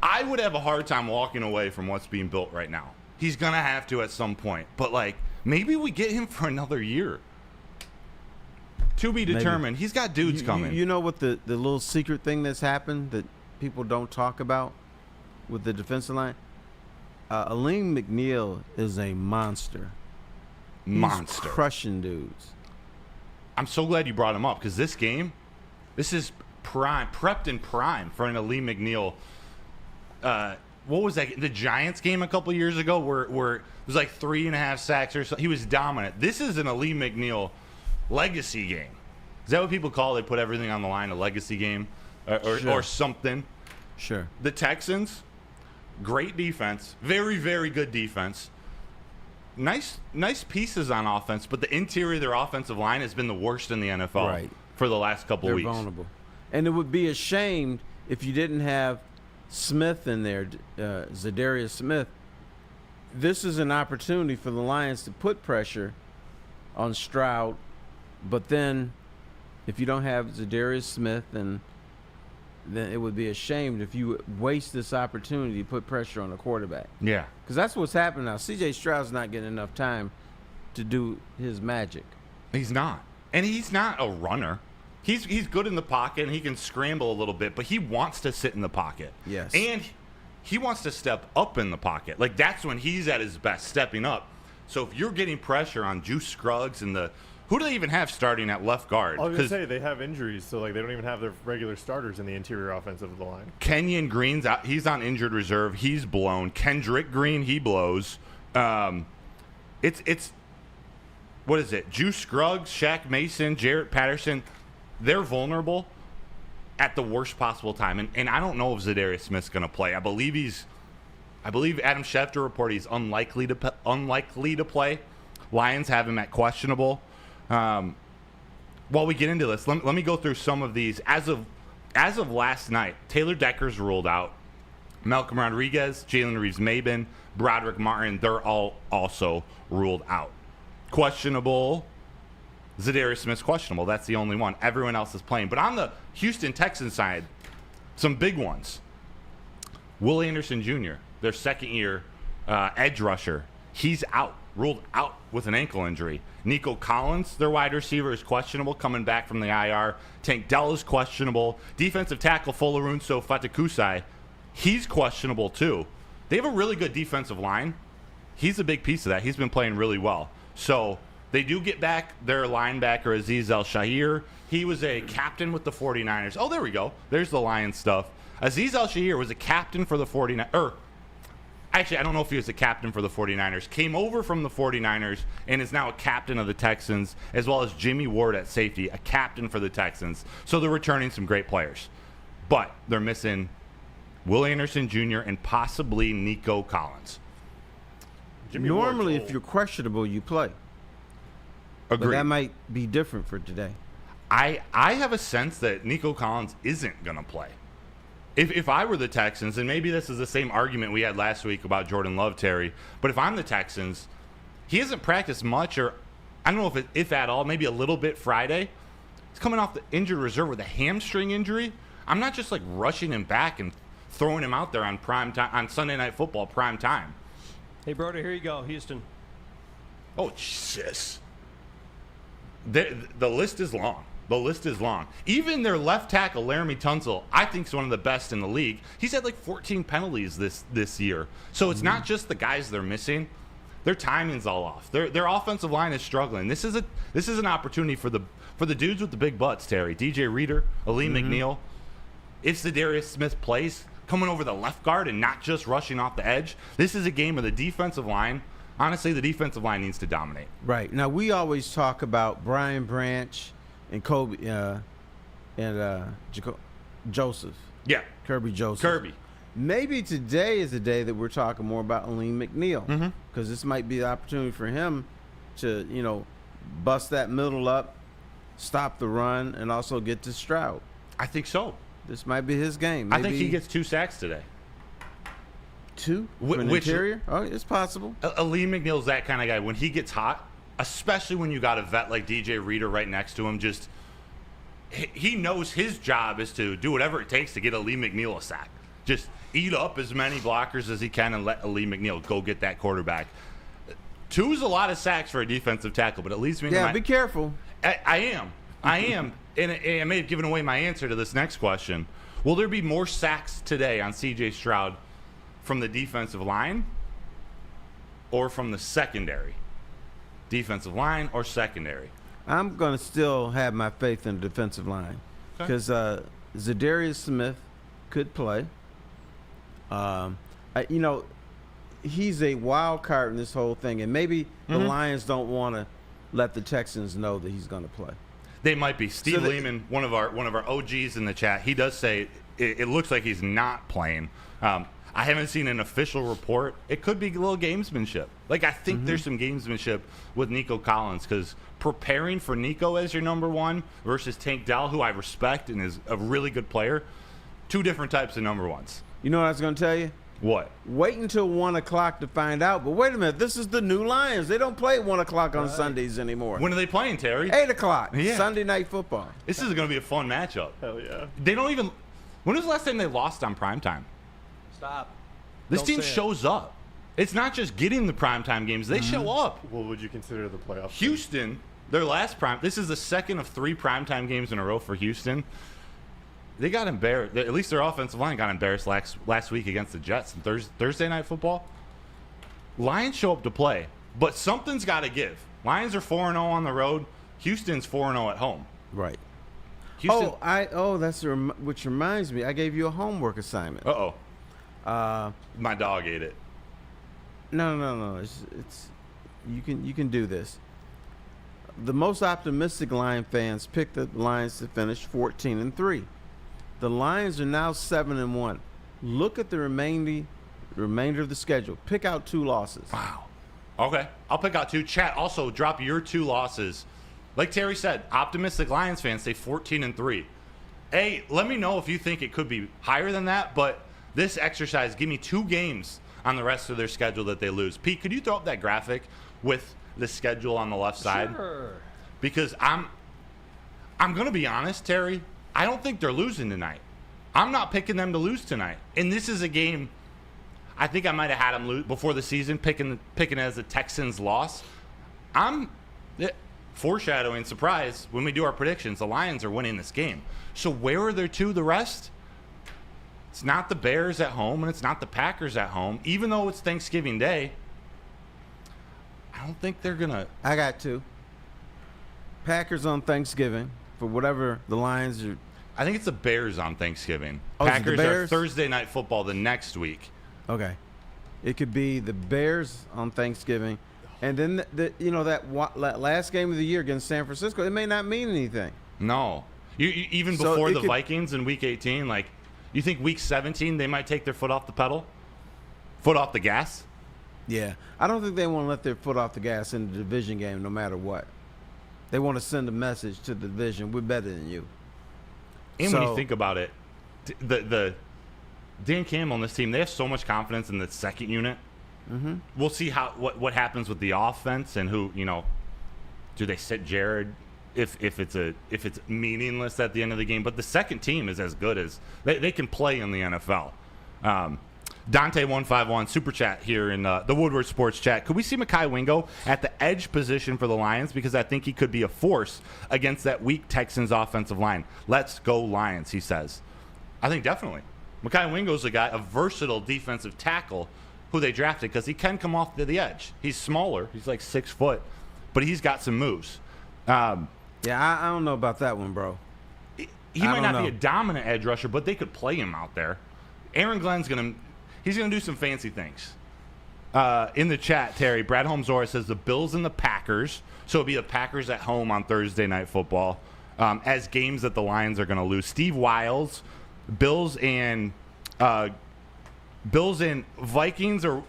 I would have a hard time walking away from what's being built right now. He's gonna have to at some point, but maybe we get him for another year. To be determined. Maybe. He's got dudes coming. You know what the little secret thing that's happened that people don't talk about with the defensive line? Alim McNeill is a monster. He's crushing dudes. I'm so glad you brought him up because this is prepped in prime for an Alim McNeill. What was that? The Giants game a couple years ago where it was 3.5 sacks or so. He was dominant. This is an Alim McNeill legacy game. Is that what people call they put everything on the line, a legacy game or something? Sure. The Texans, great defense, very, very good defense. Nice pieces on offense, but the interior of their offensive line has been the worst in the NFL for the last couple of weeks. They're vulnerable. And it would be a shame if you didn't have Smith in there, Za'Darius Smith. This is an opportunity for the Lions to put pressure on Stroud, but then if you don't have Za'Darius Smith, then it would be a shame if you waste this opportunity to put pressure on the quarterback. Yeah. Because that's what's happening now. CJ Stroud's not getting enough time to do his magic. He's not. And he's not a runner. He's good in the pocket, and he can scramble a little bit, but he wants to sit in the pocket. Yes. And he wants to step up in the pocket. Like, that's when he's at his best, stepping up. So if you're getting pressure on Juice Scruggs and who do they even have starting at left guard? I was going to say, they have injuries, so like they don't even have their regular starters in the interior offensive of the line. Kenyon Green's out. He's on injured reserve. He's blown. Kendrick Green, he blows. It's what is it? Juice Scruggs, Shaq Mason, Jarrett Patterson. They're vulnerable at the worst possible time. And I don't know if Za'Darius Smith's going to play. I believe Adam Schefter reported he's unlikely to play. Lions have him at questionable. While we get into this, let me go through some of these. As of last night, Taylor Decker's ruled out. Malcolm Rodriguez, Jalen Reeves-Maybin, Broderick Martin, they're all also ruled out. Questionable. Za'Darius Smith's questionable. That's the only one. Everyone else is playing. But on the Houston Texans side, some big ones. Will Anderson Jr., their second-year edge rusher, he's out, ruled out with an ankle injury. Nico Collins, their wide receiver, is questionable, coming back from the IR. Tank Dell is questionable. Defensive tackle Folorunso Fatakusai, he's questionable too. They have a really good defensive line. He's a big piece of that. He's been playing really well. So they do get back their linebacker, Aziz El-Shahir. He was a captain with the 49ers. Oh, there we go. There's the Lions stuff. Aziz El-Shahir was a captain for the 49ers. Actually, I don't know if he was a captain for the 49ers. Came over from the 49ers and is now a captain of the Texans, as well as Jimmy Ward at safety, a captain for the Texans. So they're returning some great players. But they're missing Will Anderson Jr. and possibly Nico Collins. Normally, if you're questionable, you play. Agreed. But that might be different for today. I have a sense that Nico Collins isn't going to play. If I were the Texans, and maybe this is the same argument we had last week about Jordan Love, Terry, but if I'm the Texans, he hasn't practiced much, or I don't know if at all, maybe a little bit Friday. He's coming off the injured reserve with a hamstring injury. I'm not just like rushing him back and throwing him out there on prime time, on Sunday Night Football prime time. Hey, Brody, here you go, Houston. Oh, Jesus. The list is long. The list is long. Even their left tackle, Laramie Tunsil, I think is one of the best in the league. He's had like 14 penalties this year. So it's not just the guys they're missing. Their timing's all off. Their offensive line is struggling. This is an opportunity for the dudes with the big butts, Terry. DJ Reader, Alim McNeill. If Za'Darius Smith plays, coming over the left guard and not just rushing off the edge, this is a game where the defensive line, honestly, the defensive line needs to dominate. Right. Now, we always talk about Brian Branch and Kobe Joseph. Yeah. Kirby Joseph. Kirby. Maybe today is the day that we're talking more about Alim McNeill, because this might be the opportunity for him to, bust that middle up, stop the run, and also get to Stroud. I think so. This might be his game. Maybe I think he gets 2 sacks today. 2? For an interior? Oh, it's possible. Alim McNeill's that kind of guy. When he gets hot, especially when you got a vet like DJ Reader right next to him, just he knows his job is to do whatever it takes to get Alim McNeill a sack. Just eat up as many blockers as he can and let Alim McNeill go get that quarterback. 2 is a lot of sacks for a defensive tackle, but at least be careful. I am. And I may have given away my answer to this next question. Will there be more sacks today on CJ Stroud from the defensive line or from the secondary? Defensive line or secondary? I'm going to still have my faith in the defensive line, because Za'Darius Smith could play. He's a wild card in this whole thing, and maybe the Lions don't want to let the Texans know that he's going to play. They might be. Steve Lehman, one of our OGs in the chat, he does say it looks like he's not playing. I haven't seen an official report. It could be a little gamesmanship. Like, I think there's some gamesmanship with Nico Collins, because preparing for Nico as your number one versus Tank Dell, who I respect and is a really good player, two different types of number ones. You know what I was going to tell you? What? Wait until 1 o'clock to find out. But wait a minute, this is the new Lions. They don't play at 1 o'clock on Sundays anymore. When are they playing, Terry? 8 o'clock. Yeah. Sunday night football. This is going to be a fun matchup. Hell yeah. They don't even. When was the last time they lost on primetime? Stop. This Don't team say it. shows up. It's not just getting the primetime games. They show up. What would you consider the playoff? Houston, their last prime. This is the second of 3 primetime games in a row for Houston. They got embarrassed. At least their offensive line got embarrassed last week against the Jets in Thursday Night Football. Lions show up to play, but something's got to give. Lions are 4-0 on the road. Houston's 4-0 at home. Right. Houston. Which reminds me, I gave you a homework assignment. My dog ate it. No. It's you can do this. The most optimistic Lion fans picked the Lions to finish 14-3. The Lions are now 7-1. Look at the remainder of the schedule. Pick out 2 losses. Wow. Okay. I'll pick out 2. Chat, also drop your 2 losses. Like Terry said, optimistic Lions fans say 14-3. Hey, let me know if you think it could be higher than that, but this exercise, give me 2 games on the rest of their schedule that they lose. Pete, could you throw up that graphic with the schedule on the left side? Sure. Because I'm going to be honest, Terry, I don't think they're losing tonight. I'm not picking them to lose tonight. And this is a game, I think I might have had them lose before the season, picking as a Texans loss. I'm foreshadowing, surprise, when we do our predictions, the Lions are winning this game. So where are their 2 the rest? It's not the Bears at home, and it's not the Packers at home. Even though it's Thanksgiving Day, I don't think they're going to. I got 2. Packers on Thanksgiving for whatever the Lions are. I think it's the Bears on Thanksgiving. Oh, is it the Packers are Bears? Thursday Night Football the next week. Okay. It could be the Bears on Thanksgiving. And then, that last game of the year against San Francisco, it may not mean anything. No. You even So before it the could- Vikings in Week 18, like, you think Week 17 they might take their foot off the pedal? Foot off the gas? Yeah. I don't think they want to let their foot off the gas in the division game no matter what. They want to send a message to the division, we're better than you. And when you think about it, the Dan Campbell and this team, they have so much confidence in the second unit. Mm-hmm. We'll see what happens with the offense and who, do they sit Jared if it's meaningless at the end of the game. But the second team is as good as they can play in the NFL. Dante151 super chat here in the Woodward Sports chat. Could we see Mekhi Wingo at the edge position for the Lions? Because I think he could be a force against that weak Texans offensive line. Let's go Lions, he says. I think definitely. Mekhi Wingo's a guy, a versatile defensive tackle who they drafted because he can come off to the edge. He's smaller. He's like 6 foot, but he's got some moves. Yeah, I don't know about that one, bro. He might not be a dominant edge rusher, but they could play him out there. Aaron Glenn's going to... He's going to do some fancy things. In the chat, Terry, Brad Holmes-Zora says the Bills and the Packers. So it'll be the Packers at home on Thursday Night Football as games that the Lions are going to lose. Steve Wiles, Bills and Vikings or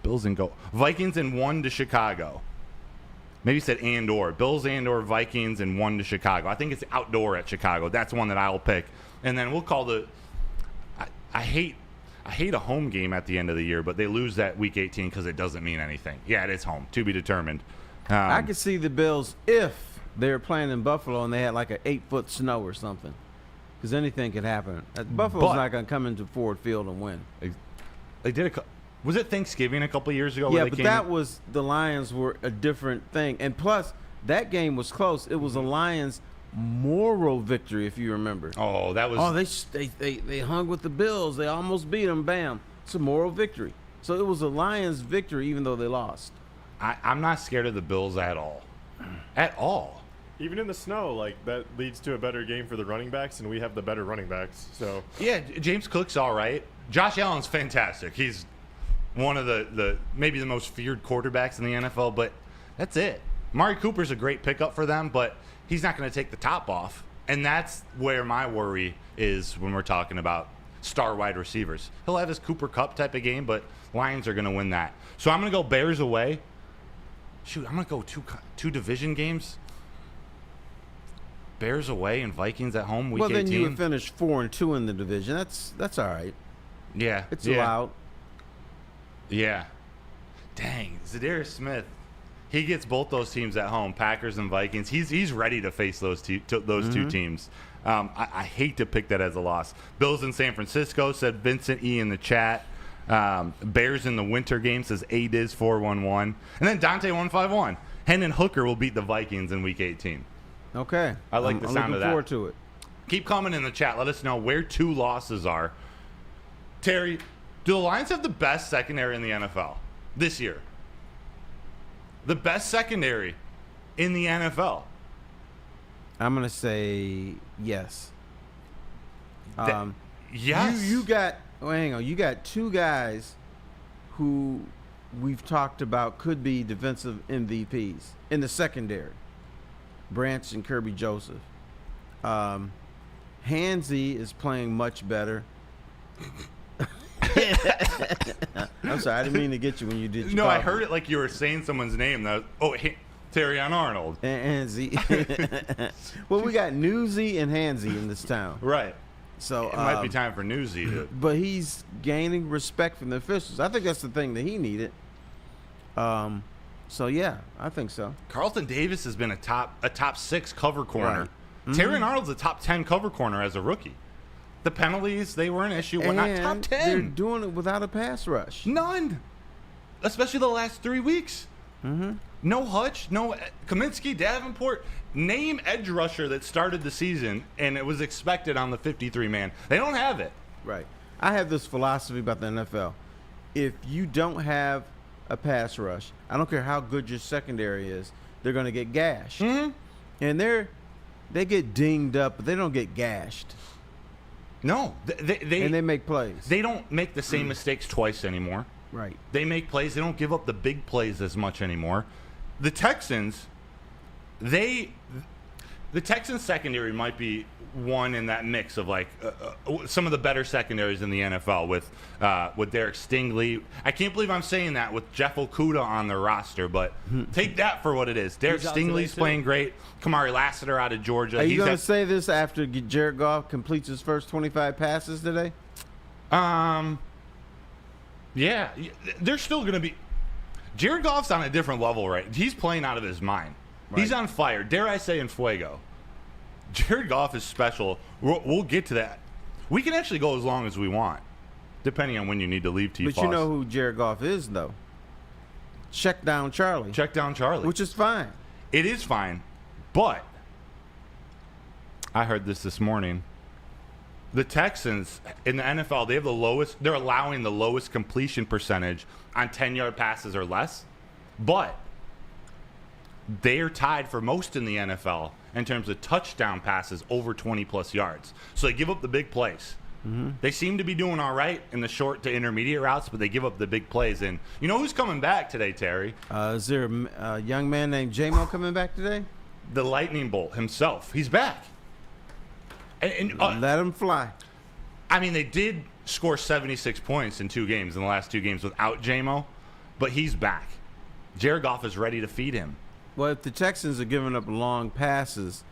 Bills and go. Vikings and 1 to Chicago. Maybe he said and/or. Bills and/or Vikings and 1 to Chicago. I think it's outdoor at Chicago. That's one that I'll pick. And then we'll call the I hate a home game at the end of the year, but they lose that Week 18 because it doesn't mean anything. Yeah, it is home. To be determined. I could see the Bills if they were playing in Buffalo and they had like an 8-foot snow or something. Because anything could happen. Buffalo's not going to come into Ford Field and win. They did was it Thanksgiving a couple of years ago? Yeah, where but that was the Lions were a different thing. And plus, that game was close. It was a Lions moral victory, if you remember. Oh, that was. Oh, they hung with the Bills. They almost beat them. Bam. It's a moral victory. So it was a Lions victory, even though they lost. I'm not scared of the Bills at all. At all. Even in the snow, like that leads to a better game for the running backs, and we have the better running backs. So Yeah, James Cook's all right. Josh Allen's fantastic. He's one of the maybe the most feared quarterbacks in the NFL, but that's it. Amari Cooper's a great pickup for them, but he's not going to take the top off. And that's where my worry is when we're talking about star wide receivers. He'll have his Cooper Kupp type of game, but Lions are going to win that. So I'm going to go Bears away. Shoot, I'm going to go two division games. Bears away and Vikings at home week 18. Well, then you would finish 4-2 in the division. That's all right. Yeah. It's allowed. Yeah. Dang, Za'Darius Smith. He gets both those teams at home, Packers and Vikings. He's ready to face those two teams. I hate to pick that as a loss. Bills in San Francisco, said Vincent E. in the chat. Bears in the winter game, says A-Diz 411. And then Dante 151. Hendon Hooker will beat the Vikings in Week 18. Okay. I like the sound of that. I'm looking forward to it. Keep coming in the chat. Let us know where 2 losses are. Terry, do the Lions have the best secondary in the NFL this year? The best secondary in the NFL. I'm going to say yes. Yes. You got – hang on. You got 2 guys who we've talked about could be defensive MVPs in the secondary. Branch and Kirby Joseph. Hansy is playing much better. I'm sorry, I didn't mean to get you when you did your No, I coffee. heard it like you were saying someone's name. Terrion Arnold. And Hansy. Well, we got Newsy and Hansy in this town. Right. So It might be time for Newsy to. But he's gaining respect from the officials. I think that's the thing that he needed. So yeah, I think so. Carlton Davis has been a top 6 cover corner. Right. Terrion Arnold's a top 10 cover corner as a rookie. The penalties, they were an issue. We're not top 10. They're doing it without a pass rush. None. Especially the last 3 weeks. Mm-hmm. No Hutch, no Kaminsky, Davenport. Name edge rusher that started the season, and it was expected on the 53-man. They don't have it. Right. I have this philosophy about the NFL. If you don't have a pass rush, I don't care how good your secondary is, they're going to get gashed. Mm-hmm. And they get dinged up, but they don't get gashed. No. And they make plays. They don't make the same mistakes twice anymore. Right. They make plays. They don't give up the big plays as much anymore. The Texans, the Texans secondary might be one in that mix of like some of the better secondaries in the NFL with Derek Stingley. I can't believe I'm saying that with Jeff Okudah on their roster, but take that for what it is. Derek Stingley's playing great. Kamari Lassiter out of Georgia. Are you going to say this after Jared Goff completes his first 25 passes today? Yeah, they're still going to be. Jared Goff's on a different level, right? He's playing out of his mind. Right. He's on fire. Dare I say, in fuego. Jared Goff is special. We'll get to that. We can actually go as long as we want, depending on when you need to leave T-Foss. But you know who Jared Goff is, though. Check down Charlie. Check down Charlie. Which is fine. It is fine, but I heard this morning. The Texans in the NFL, they have the lowest. They're allowing the lowest completion percentage on 10-yard passes or less, but they are tied for most in the NFL in terms of touchdown passes over 20-plus yards. So they give up the big plays. Mm-hmm. They seem to be doing all right in the short to intermediate routes, but they give up the big plays. And you know who's coming back today, Terry? Is there a young man named J-Mo coming back today? The lightning bolt himself. He's back. And let him fly. I mean, they did score 76 points in 2 games, in the last 2 games without J-Mo, but he's back. Jared Goff is ready to feed him. Well, if the Texans are giving up long passes,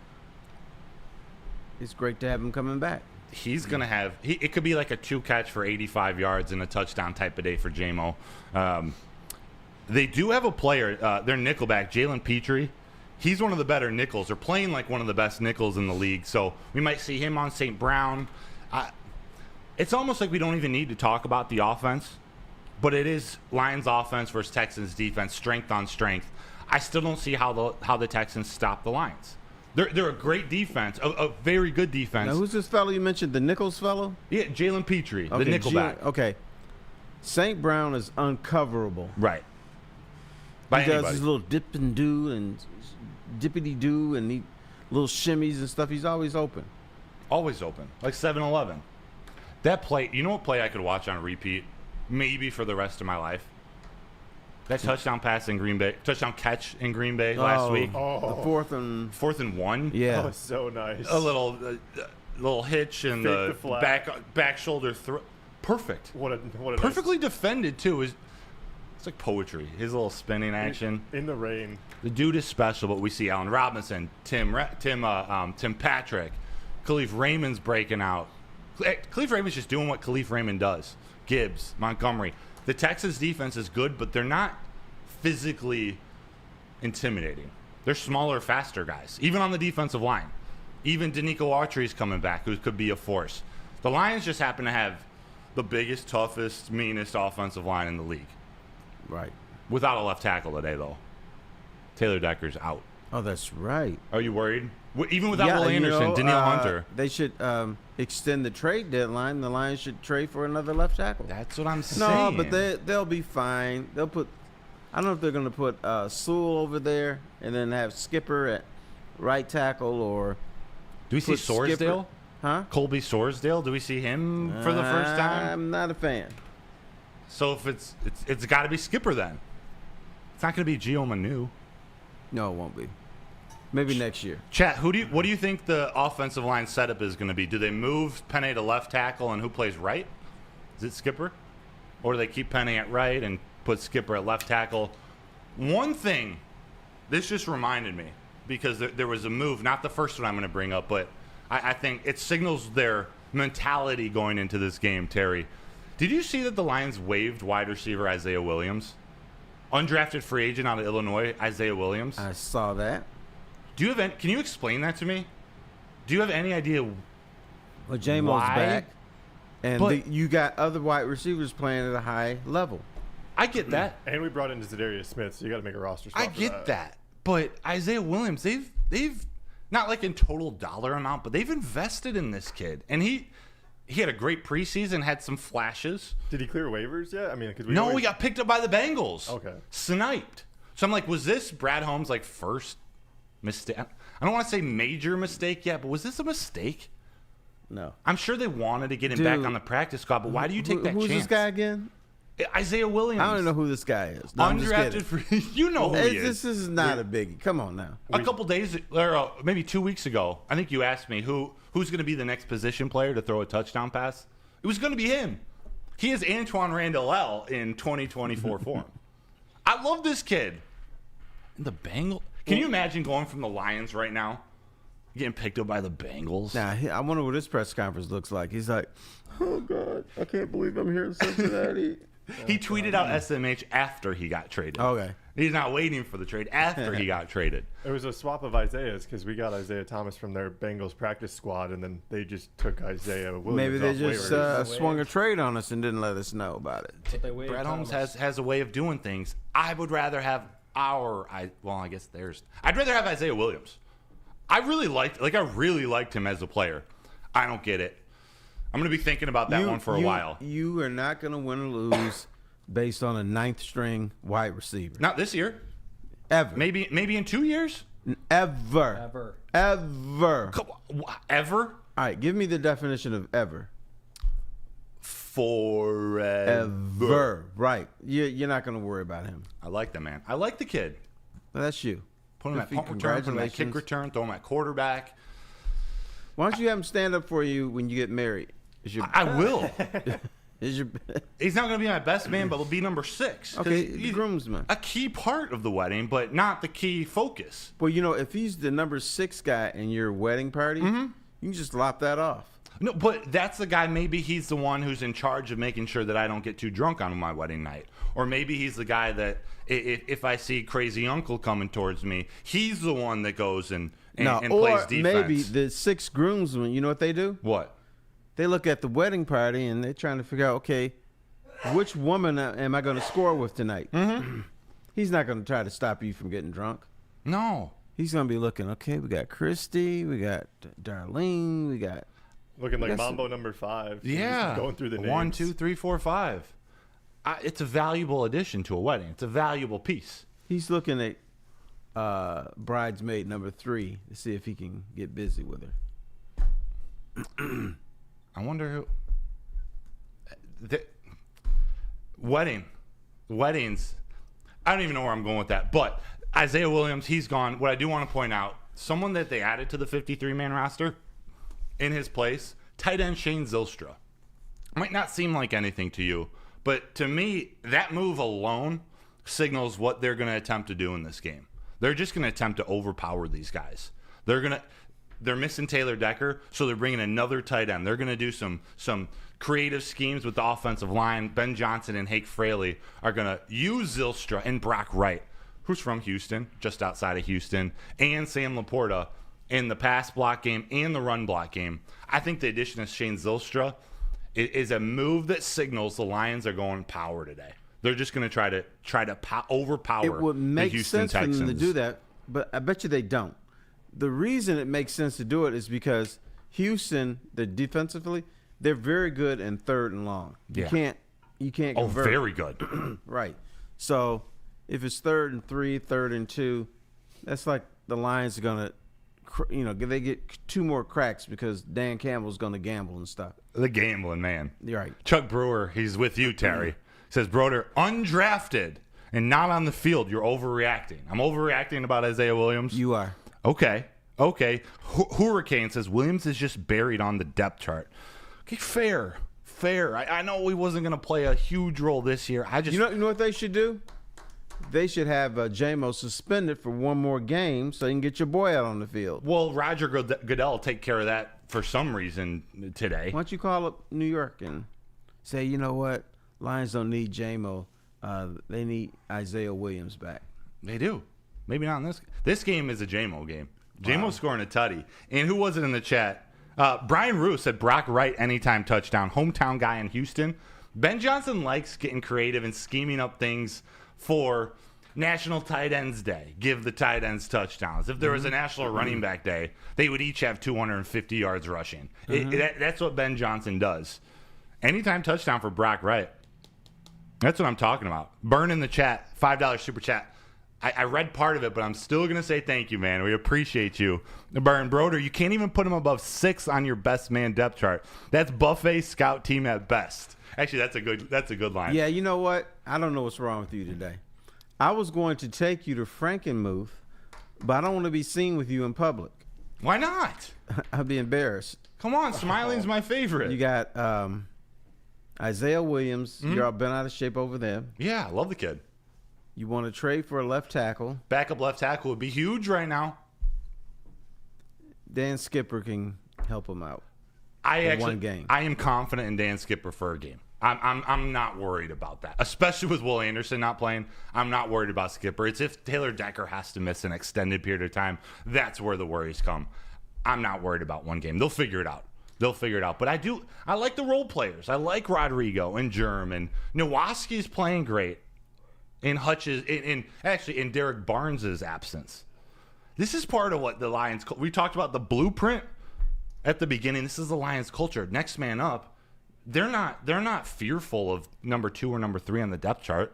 it's great to have him coming back. He's going to have – it could be like a 2-catch for 85 yards and a touchdown type of day for J-Mo. They do have a player, their nickelback, Jalen Petrie. He's one of the better nickels. They're playing like one of the best nickels in the league. So we might see him on St. Brown. It's almost like we don't even need to talk about the offense, but it is Lions offense versus Texans defense, strength on strength. I still don't see how the Texans stop the Lions. They're a great defense, a very good defense. Now, who's this fellow you mentioned, the Nichols fellow? Yeah, Jalen Petrie, okay, the nickelback. Okay. St. Brown is uncoverable. Right. He does his little dip and do and dippity-doo and little shimmies and stuff. He's always open. Always open. Like 7-Eleven. That play, you know what play I could watch on repeat maybe for the rest of my life? That touchdown catch in Green Bay last week. The fourth and 1. yeah. That was so nice. A little hitch and Fake the the back shoulder throw. Perfect. What a Perfectly defended too. It's like poetry. His little spinning action in the rain. The dude is special. But we see Allen Robinson, Tim Patrick, Khalif Raymond's breaking out. Khalif Raymond's just doing what Khalif Raymond does. Gibbs, Montgomery. The Texans defense is good, but they're not physically intimidating. They're smaller, faster guys, even on the defensive line. Even DeMeco Autry's coming back, who could be a force. The Lions just happen to have the biggest, toughest, meanest offensive line in the league. Right. Without a left tackle today, though. Taylor Decker's out. Oh, that's right. Are you worried? Even without Will Anderson, Danielle Hunter. They should extend the trade deadline. The Lions should trade for another left tackle. That's what I'm saying. No, but they'll be fine. They'll put. I don't know if they're going to put Sewell over there and then have Skipper at right tackle, or do we see Sorsdale? Huh? Colby Sorsdale? Do we see him for the first time? I'm not a fan. So if it's got to be Skipper then. It's not going to be Gio Manu. No, it won't be. Maybe next year. Chat, what do you think the offensive line setup is going to be? Do they move Penny to left tackle and who plays right? Is it Skipper? Or do they keep Penny at right and put Skipper at left tackle? One thing, this just reminded me, because there was a move, not the first one I'm going to bring up, but I think it signals their mentality going into this game, Terry. Did you see that the Lions waived wide receiver Isaiah Williams? Undrafted free agent out of Illinois, Isaiah Williams. I saw that. Can you explain that to me? Do you have any idea Well, J-Mo's why? back, and But- you got other wide receivers playing at a high level. I get that. And we brought in Za'Darius Smith, so you got to make a roster spot I for get that. But Isaiah Williams, they've not like in total dollar amount, but they've invested in this kid. And he had a great preseason, had some flashes. Did he clear waivers yet? I mean, because He got picked up by the Bengals. Okay. Sniped. So I'm like, was this Brad Holmes' like first mistake? I don't want to say major mistake yet, but was this a mistake? No. I'm sure they wanted to get him back on the practice squad, but why do you take that Who's chance? this guy again? Isaiah Williams. I don't even know who this guy is. No, I'm just Undrafted kidding. free. You know who he is. This is not a biggie. Come on now. A couple days, or maybe 2 weeks ago, I think you asked me who's going to be the next position player to throw a touchdown pass. It was going to be him. He is Antoine Randall L in 2024 form. I love this kid. And the Bengals. Can you imagine going from the Lions right now, getting picked up by the Bengals? Now, I wonder what this press conference looks like. He's like, oh, God, I can't believe I'm here in Cincinnati. He tweeted out SMH after he got traded. Okay. He's not waiting for the trade after he got traded. It was a swap of Isaiah's because we got Isaiah Thomas from their Bengals practice squad, and then they just took Isaiah Williams Maybe they off just waivers. swung a trade on us and didn't let us know about it. But they waived Brad Holmes Thomas. has a way of doing things. I would rather have I guess theirs. I'd rather have Isaiah Williams. I really liked him as a player. I don't get it. I'm going to be thinking about that one for a while. You are not going to win or lose based on a ninth string wide receiver. Not this year. Ever. Maybe in 2 years. Ever. Ever? All right, give me the definition of ever. Forever. Right. You're not going to worry about him. I like that, man. I like the kid. Well, that's you. Put him Good at for you. punt return, put him at kick Congratulations. return, throw him at quarterback. Why don't you have him stand up for you when you get married? I will. Is your He's not going to be my best man, but will be number 6. 'Cause okay, he's groomsman. a key part of the wedding, but not the key focus. Well, if he's the number 6 guy in your wedding party, you can just lop that off. No, but that's the guy. Maybe he's the one who's in charge of making sure that I don't get too drunk on my wedding night. Or maybe he's the guy that if I see crazy uncle coming towards me, he's the one that goes and plays defense. Maybe the 6 groomsmen, you know what they do? What? They look at the wedding party and they're trying to figure out, okay, which woman am I going to score with tonight? Mm-hmm. He's not going to try to stop you from getting drunk. No. He's going to be looking, okay, we got Christy, we got Darlene, we got... Looking like That's- Mambo number 5. Yeah. Just going through the names. 1, 2, 3, 4, 5. It's a valuable addition to a wedding. It's a valuable piece. He's looking at bridesmaid number 3 to see if he can get busy with her. I wonder who. Weddings. I don't even know where I'm going with that. But Isaiah Williams, he's gone. What I do want to point out, someone that they added to the 53-man roster in his place, tight end Shane Zylstra. Might not seem like anything to you, but to me, that move alone signals what they're going to attempt to do in this game. They're just going to attempt to overpower these guys. They're missing Taylor Decker, so they're bringing another tight end. They're going to do some creative schemes with the offensive line. Ben Johnson and Hake Fraley are going to use Zylstra and Brock Wright, who's from Houston, just outside of Houston, and Sam Laporta in the pass block game and the run block game. I think the addition of Shane Zylstra is a move that signals the Lions are going power today. They're just going to try to overpower It would make the Houston sense Texans. for them to do that, but I bet you they don't. The reason it makes sense to do it is because Houston, defensively, they're very good in third and long. You can't convert. Very good. Right. So if it's 3rd and 3, 3rd and 2, that's like the Lions are going to, they get 2 more cracks because Dan Campbell's going to gamble and stuff. The gambling, man. You're right. Chuck Brewer, he's with you, Terry. Says, Broder, undrafted and not on the field, you're overreacting. I'm overreacting about Isaiah Williams. You are. Okay. Hurricane says, Williams is just buried on the depth chart. Okay, fair. I know he wasn't going to play a huge role this year. You know what they should do? They should have J-Mo suspended for 1 more game so you can get your boy out on the field. Well, Roger Goodell will take care of that for some reason today. Why don't you call up New York and say, you know what? Lions don't need J-Mo. They need Isaiah Williams back. They do. Maybe not in this. This game is a J-Mo game. J-Mo scoring a tutty. And who was it in the chat? Brian Rue said Brock Wright anytime touchdown. Hometown guy in Houston. Ben Johnson likes getting creative and scheming up things for National Tight Ends Day. Give the tight ends touchdowns. If there was a National Running Back Day, they would each have 250 yards rushing. That's what Ben Johnson does. Anytime touchdown for Brock Wright. That's what I'm talking about. Burn in the chat. $5 super chat. I read part of it, but I'm still going to say thank you, man. We appreciate you. Burn, Broder, you can't even put him above 6 on your best man depth chart. That's buffet scout team at best. Actually, that's a good line. Yeah, you know what? I don't know what's wrong with you today. I was going to take you to Frankenmuth, but I don't want to be seen with you in public. Why not? I'd be embarrassed. Come on, Smiling's my favorite. You got Isaiah Williams. You're all been out of shape over there. Yeah, I love the kid. You want to trade for a left tackle. Backup left tackle would be huge right now. Dan Skipper can help him out. One game. I am confident in Dan Skipper for a game. I'm not worried about that, especially with Will Anderson not playing. I'm not worried about Skipper. It's if Taylor Decker has to miss an extended period of time, that's where the worries come. I'm not worried about one game. They'll figure it out. But I like the role players. I like Rodrigo and Germ, and Nowaski's playing great in Hutch's in Derek Barnes' absence. This is part of what the Lions. We talked about the blueprint at the beginning. This is the Lions culture. Next man up. They're not fearful of number 2 or number 3 on the depth chart.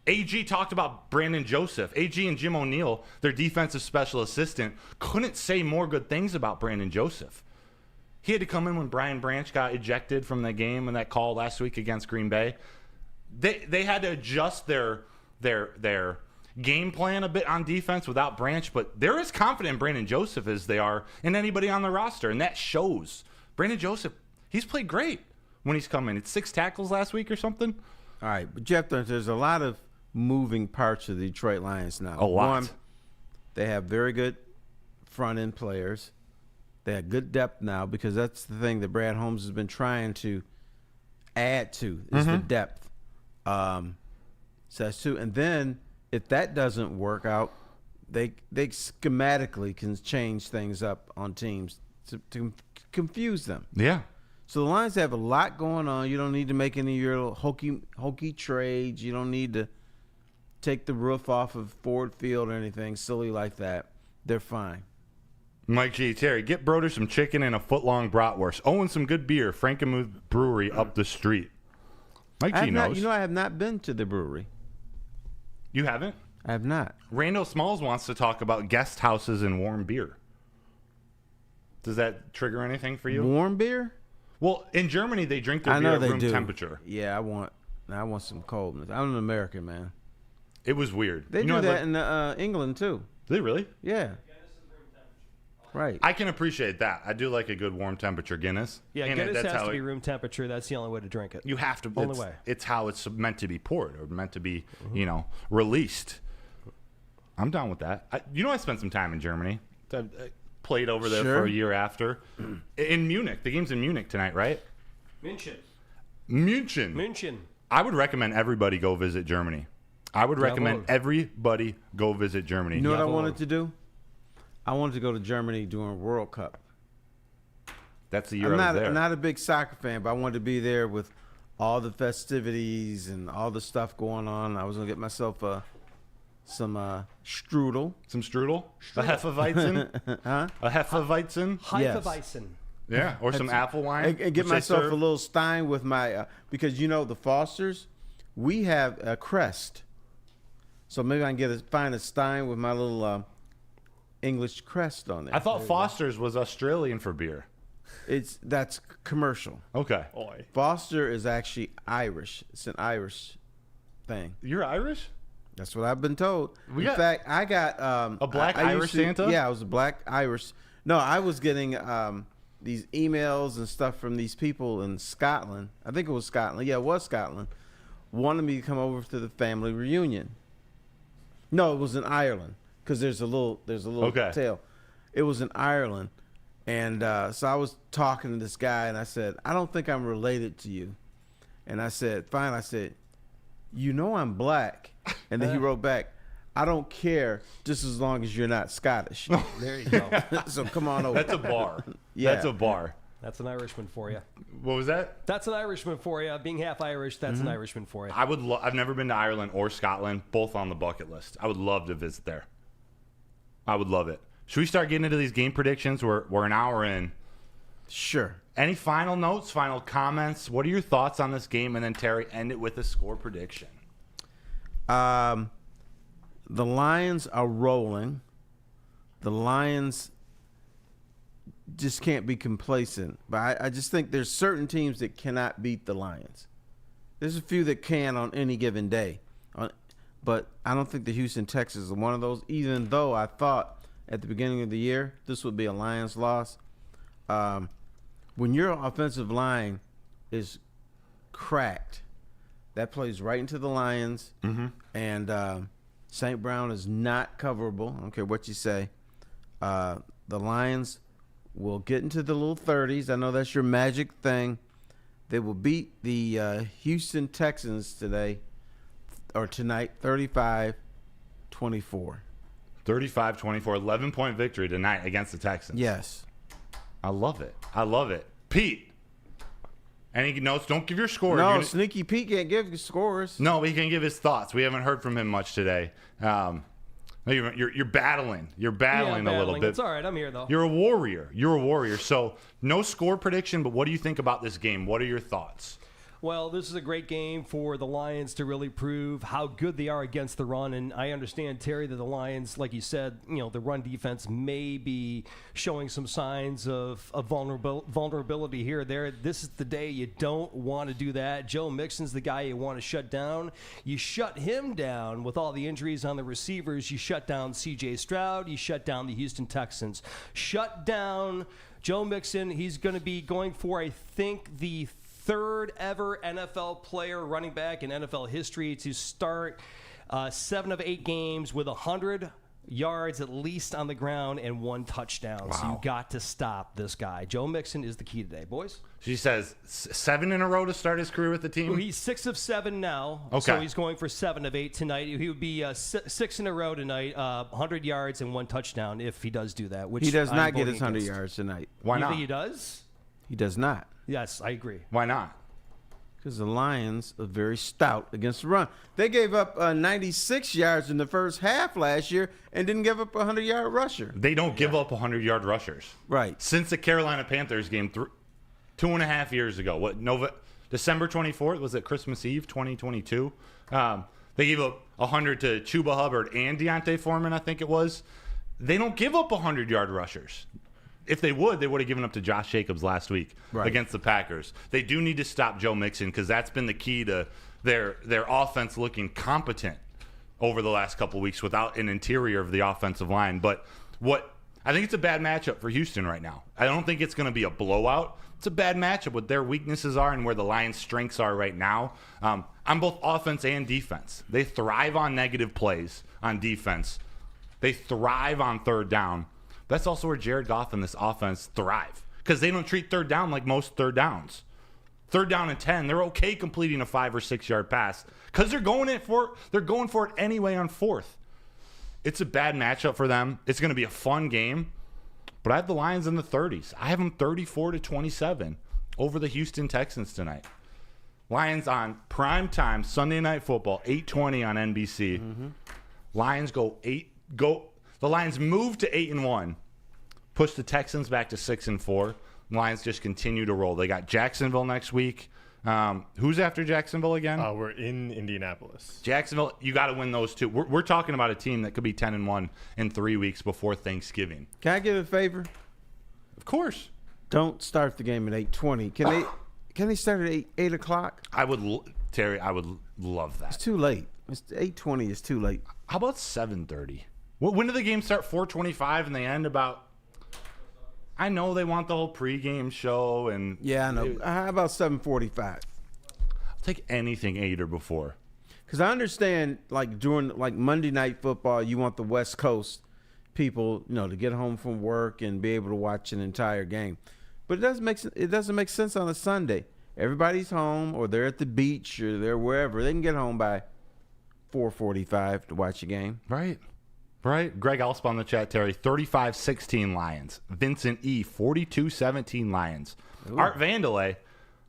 AG talked about Brandon Joseph. AG and Jim O'Neill, their defensive special assistant, couldn't say more good things about Brandon Joseph. He had to come in when Brian Branch got ejected from the game in that call last week against Green Bay. They had to adjust their game plan a bit on defense without Branch, but they're as confident in Brandon Joseph as they are in anybody on the roster, and that shows. Brandon Joseph, he's played great when he's come in. It's 6 tackles last week or something. All right, but Jeff, there's a lot of moving parts of the Detroit Lions now. A lot. One, they have very good front-end players. They have good depth now because that's the thing that Brad Holmes has been trying to add to is the depth. So that's 2. And then if that doesn't work out, they schematically can change things up on teams to confuse them. Yeah. So the Lions have a lot going on. You don't need to make any of your little hokey trades. You don't need to take the roof off of Ford Field or anything silly like that. They're fine. Mike G. Terry, get Broder some chicken and a foot-long bratwurst. Oh, and some good beer. Frankenmuth Brewery up the street. Mike G knows. I have not been to the brewery. You haven't? I have not. Randall Smalls wants to talk about guest houses and warm beer. Does that trigger anything for you? Warm beer? Well, in Germany, they drink their beer at room temperature. Yeah, I want some coldness. I'm an American, man. It was weird. They do that in England too. Do they really? Yeah. Right. I can appreciate that. I do like a good warm temperature Guinness. Yeah, And Guinness that's has how to be room temperature. That's the only way to drink it. You have to. Only way. It's how it's meant to be poured or meant to be, released. I'm down with that. I spent some time in Germany. I played over there for a year after. In Munich. The game's in Munich tonight, right? München. I would recommend everybody go visit Germany. I would recommend everybody go visit Germany. You know what I wanted to do? I wanted to go to Germany during World Cup. That's the year I was there. I'm not a big soccer fan, but I wanted to be there with all the festivities and all the stuff going on. I was going to get myself some strudel. Some strudel? A Hefeweizen? Huh? A Hefeweizen? Hefeweizen. Yeah, or some apple wine. And get myself a little stein with my, because the Fosters, we have a crest. So maybe I can find a stein with my little English crest on there. I thought Foster's was Australian for beer. That's commercial. Okay. Foster is actually Irish. It's an Irish thing. You're Irish? That's what I've been told. In fact, I got a black Irish Santa? Yeah, I was a black Irish. No, I was getting these emails and stuff from these people in Scotland. I think it was Scotland. Yeah, it was Scotland. Wanted me to come over to the family reunion. No, it was in Ireland because there's a little tail. It was in Ireland. And so I was talking to this guy, and I said, I don't think I'm related to you. And I said, fine. I said, I'm black. And then he wrote back, I don't care just as long as you're not Scottish. There you go. So come on over. That's a bar. Yeah. That's a bar. That's an Irishman for you. What was that? That's an Irishman for you. Being half Irish, that's an Irishman for you. I've never been to Ireland or Scotland, both on the bucket list. I would love to visit there. I would love it. Should we start getting into these game predictions? We're an hour in. Sure. Any final notes, final comments? What are your thoughts on this game? And then, Terry, end it with a score prediction. The Lions are rolling. The Lions just can't be complacent. But I just think there's certain teams that cannot beat the Lions. There's a few that can on any given day. But I don't think the Houston Texans are one of those, even though I thought at the beginning of the year this would be a Lions loss. When your offensive line is cracked, that plays right into the Lions. And St. Brown is not coverable. I don't care what you say. The Lions will get into the little 30s. I know that's your magic thing. They will beat the Houston Texans tonight, 35-24. 35-24, 11-point victory tonight against the Texans. Yes. I love it. Pete, any notes? Don't give your score. No, Sneaky Pete can't give scores. No, he can give his thoughts. We haven't heard from him much today. You're battling. You're battling a little bit. It's all right. I'm here, though. You're a warrior. So no score prediction, but what do you think about this game? What are your thoughts? Well, this is a great game for the Lions to really prove how good they are against the run. And I understand, Terry, that the Lions, like you said, the run defense may be showing some signs of vulnerability here or there. This is the day you don't want to do that. Joe Mixon's the guy you want to shut down. You shut him down with all the injuries on the receivers. You shut down CJ Stroud. You shut down the Houston Texans. Shut down Joe Mixon. He's going to be going for, I think, the third ever NFL player running back in NFL history to start 7 of 8 games with 100 yards at least on the ground and 1 touchdown. Wow. So you got to stop this guy. Joe Mixon is the key today, boys. She says 7 in a row to start his career with the team? Well, he's 6 of 7 now. Okay. So he's going for 7 of 8 tonight. He would be 6 in a row tonight, 100 yards and 1 touchdown if he does do that. Which he does not get his 100 yards tonight. Why not? You think he does? He does not. Yes, I agree. Why not? Because the Lions are very stout against the run. They gave up 96 yards in the first half last year and didn't give up a 100-yard rusher. They don't give up 100-yard rushers. Right. Since the Carolina Panthers game 2.5 years ago. December 24th? Was it Christmas Eve 2022? They gave up 100 to Chuba Hubbard and Deontay Foreman, I think it was. They don't give up 100-yard rushers. If they would have given up to Josh Jacobs last week against the Packers. They do need to stop Joe Mixon because that's been the key to their offense looking competent over the last couple of weeks without an interior of the offensive line. But I think it's a bad matchup for Houston right now. I don't think it's going to be a blowout. It's a bad matchup what their weaknesses are and where the Lions' strengths are right now. On both offense and defense. They thrive on negative plays on defense. They thrive on third down. That's also where Jared Goff and this offense thrive because they don't treat third down like most third downs. Third down and 10, they're okay completing a 5 or 6 yard pass because they're going for it anyway on fourth. It's a bad matchup for them. It's going to be a fun game, but I have the Lions in the 30s. I have them 34-27 over the Houston Texans tonight. Lions on primetime Sunday Night Football, 8:20 on NBC. Mm-hmm. Lions The Lions move to 8-1, push the Texans back to 6-4. Lions just continue to roll. They got Jacksonville next week. Who's after Jacksonville again? We're in Indianapolis. Jacksonville, you got to win those two. We're talking about a team that could be 10-1 in 3 weeks before Thanksgiving. Can I give a favor? Of course. Don't start the game at 8:20. Can they start at 8 o'clock? Terry, I would love that. It's too late. 8:20 is too late. How about 7:30? When do the games start? 4:25 and they end about. I know they want the whole pregame show and. Yeah, I know. How about 7:45? I'll take anything 8 or before. Because I understand, during Monday Night Football, you want the West Coast people, to get home from work and be able to watch an entire game. But it doesn't make sense on a Sunday. Everybody's home, or they're at the beach, or they're wherever. They can get home by 4:45 to watch a game. Right. Greg Alspa in the chat, Terry. 35-16 Lions. Vincent E. 42-17 Lions. Ooh. Art Vandelay,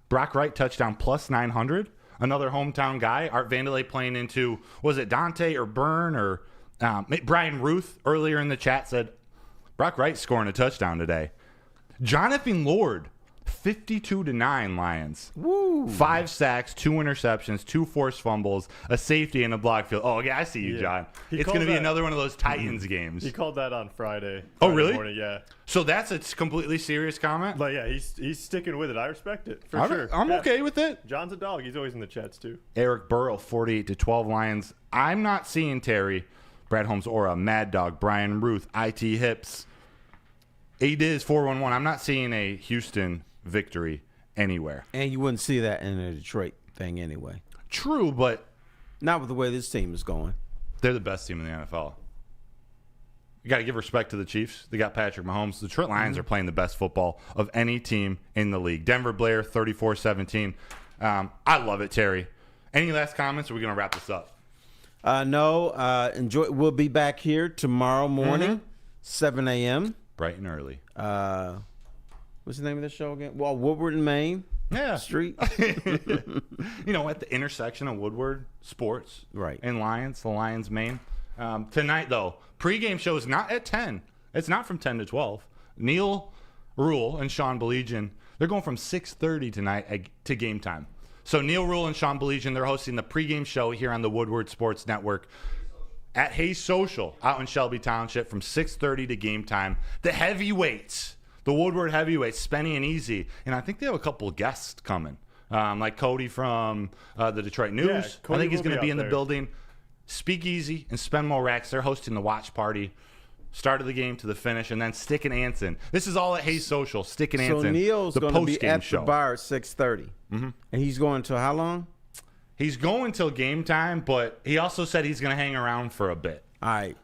Brock Wright touchdown plus 900. Another hometown guy. Art Vandelay playing into, was it Dante or Byrne or Brian Ruth earlier in the chat said Brock Wright scoring a touchdown today. Jonathan Lord, 52-9 Lions. Woo. 5 sacks, 2 interceptions, 2 forced fumbles, a safety, and a block field. Oh, yeah, I see you, John. It's going to be another one of those Titans games. He called that on Friday. Oh, really? Morning, yeah. So that's a completely serious comment? But yeah, he's sticking with it. I respect it, for sure. I'm okay with it. John's a dog. He's always in the chats, too. Eric Burrow, 48-12 Lions. I'm not seeing Terry, Brad Holmes, Aura, Mad Dog, Brian Ruth, IT Hips. A-Diz 411. I'm not seeing a Houston victory anywhere. And you wouldn't see that in a Detroit thing anyway. True, but not with the way this team is going. They're the best team in the NFL. You got to give respect to the Chiefs. They got Patrick Mahomes. The Detroit Lions are playing the best football of any team in the league. Denver Blair, 34-17. I love it, Terry. Any last comments, or are we going to wrap this up? No. Enjoy. We'll be back here tomorrow morning, 7 a.m. Bright and early. What's the name of the show again? Well, Woodward and Main Street. At the intersection of Woodward, Sports, right, and Lions, the Lions Main. Tonight, though, pregame show is not at 10. It's not from 10 to 12. Neil Rule and Sean Belegian, they're going from 6:30 tonight to game time. So Neil Rule and Sean Belegian, they're hosting the pregame show here on the Woodward Sports Network at Hayes Social out in Shelby Township from 6:30 to game time. The heavyweights, the Woodward heavyweights, Spenny and Easy. And I think they have a couple of guests coming, like Cody from the Detroit News. I think he's going to be in the building. Speakeasy and Spenmo Rex, they're hosting the watch party. Start of the game to the finish, and then Stick and Anson. This is all at Hayes Social. Stick and Anson. So Neil's going to be at show. the bar at 6:30. Mm-hmm. And he's going to how long? He's going till game time, but he also said he's going to hang around for a bit. All right.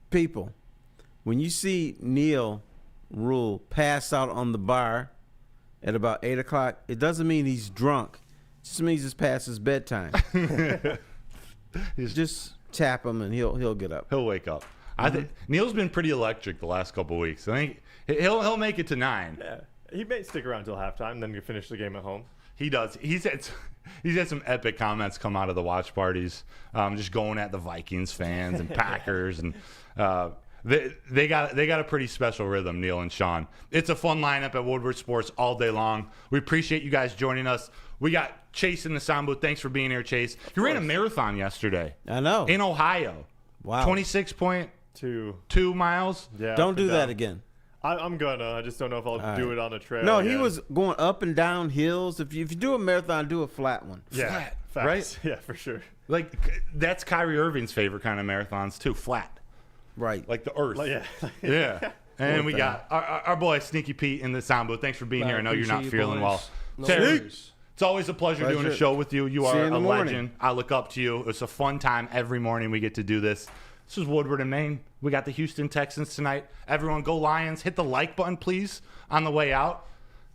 People, when you see Neil Rule pass out on the bar at about 8 o'clock, it doesn't mean he's drunk. It just means it's past his bedtime. Just tap him, and he'll get up. He'll wake up. I think Neil's been pretty electric the last couple of weeks. I think he'll make it to 9. Yeah, he may stick around till halftime, then you finish the game at home. He does. He's had some epic comments come out of the watch parties, just going at the Vikings fans and Packers, and they got a pretty special rhythm. Neil and Sean. It's a fun lineup at Woodward Sports all day long. We appreciate you guys joining us. We got Chase in the sound booth. Thanks for being here, Chase. You ran a marathon yesterday. I know. In Ohio. Wow. 26.2 miles. Yeah, Don't do that again. I'm gonna. I just don't know if I'll do it on a trail. No, again. he was going up and down hills. If you do a marathon, do a flat one. Yeah, Flat, facts. right? Yeah, for sure. Like, that's Kyrie Irving's favorite kind of marathons, too. Flat. Right. Like the earth. Yeah. Yeah. And we got our boy Sneaky Pete in the sound booth. Thanks for being here. I know you're not feeling well. Terry, it's always a pleasure doing a show with you. You are a legend. I look up to you. It's a fun time every morning we get to do this. This is Woodward in Maine. We got the Houston Texans tonight. Everyone go Lions. Hit the like button, please, on the way out.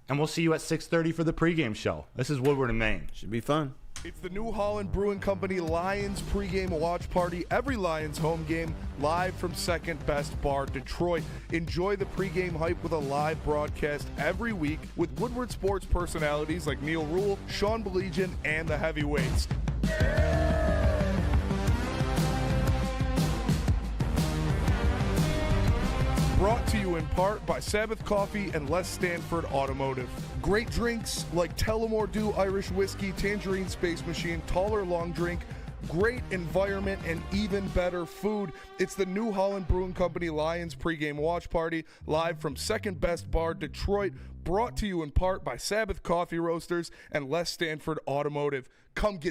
And we'll see you at 6:30 for the pregame show. This is Woodward in Maine. Should be fun. It's the New Holland Brewing Company Lions pregame watch party. Every Lions home game live from Second Best Bar, Detroit. Enjoy the pregame hype with a live broadcast every week with Woodward sports personalities like Neil Rule, Sean Belegian, and the Heavyweights. Brought to you in part by Sabbath Coffee and Les Stanford Automotive. Great drinks like Tullamore Dew Irish Whiskey, Tangerine Space Machine, Taller Long Drink, great environment, and even better food. It's the New Holland Brewing Company Lions pregame watch party live from Second Best Bar, Detroit. Brought to you in part by Sabbath Coffee Roasters and Les Stanford Automotive. Come get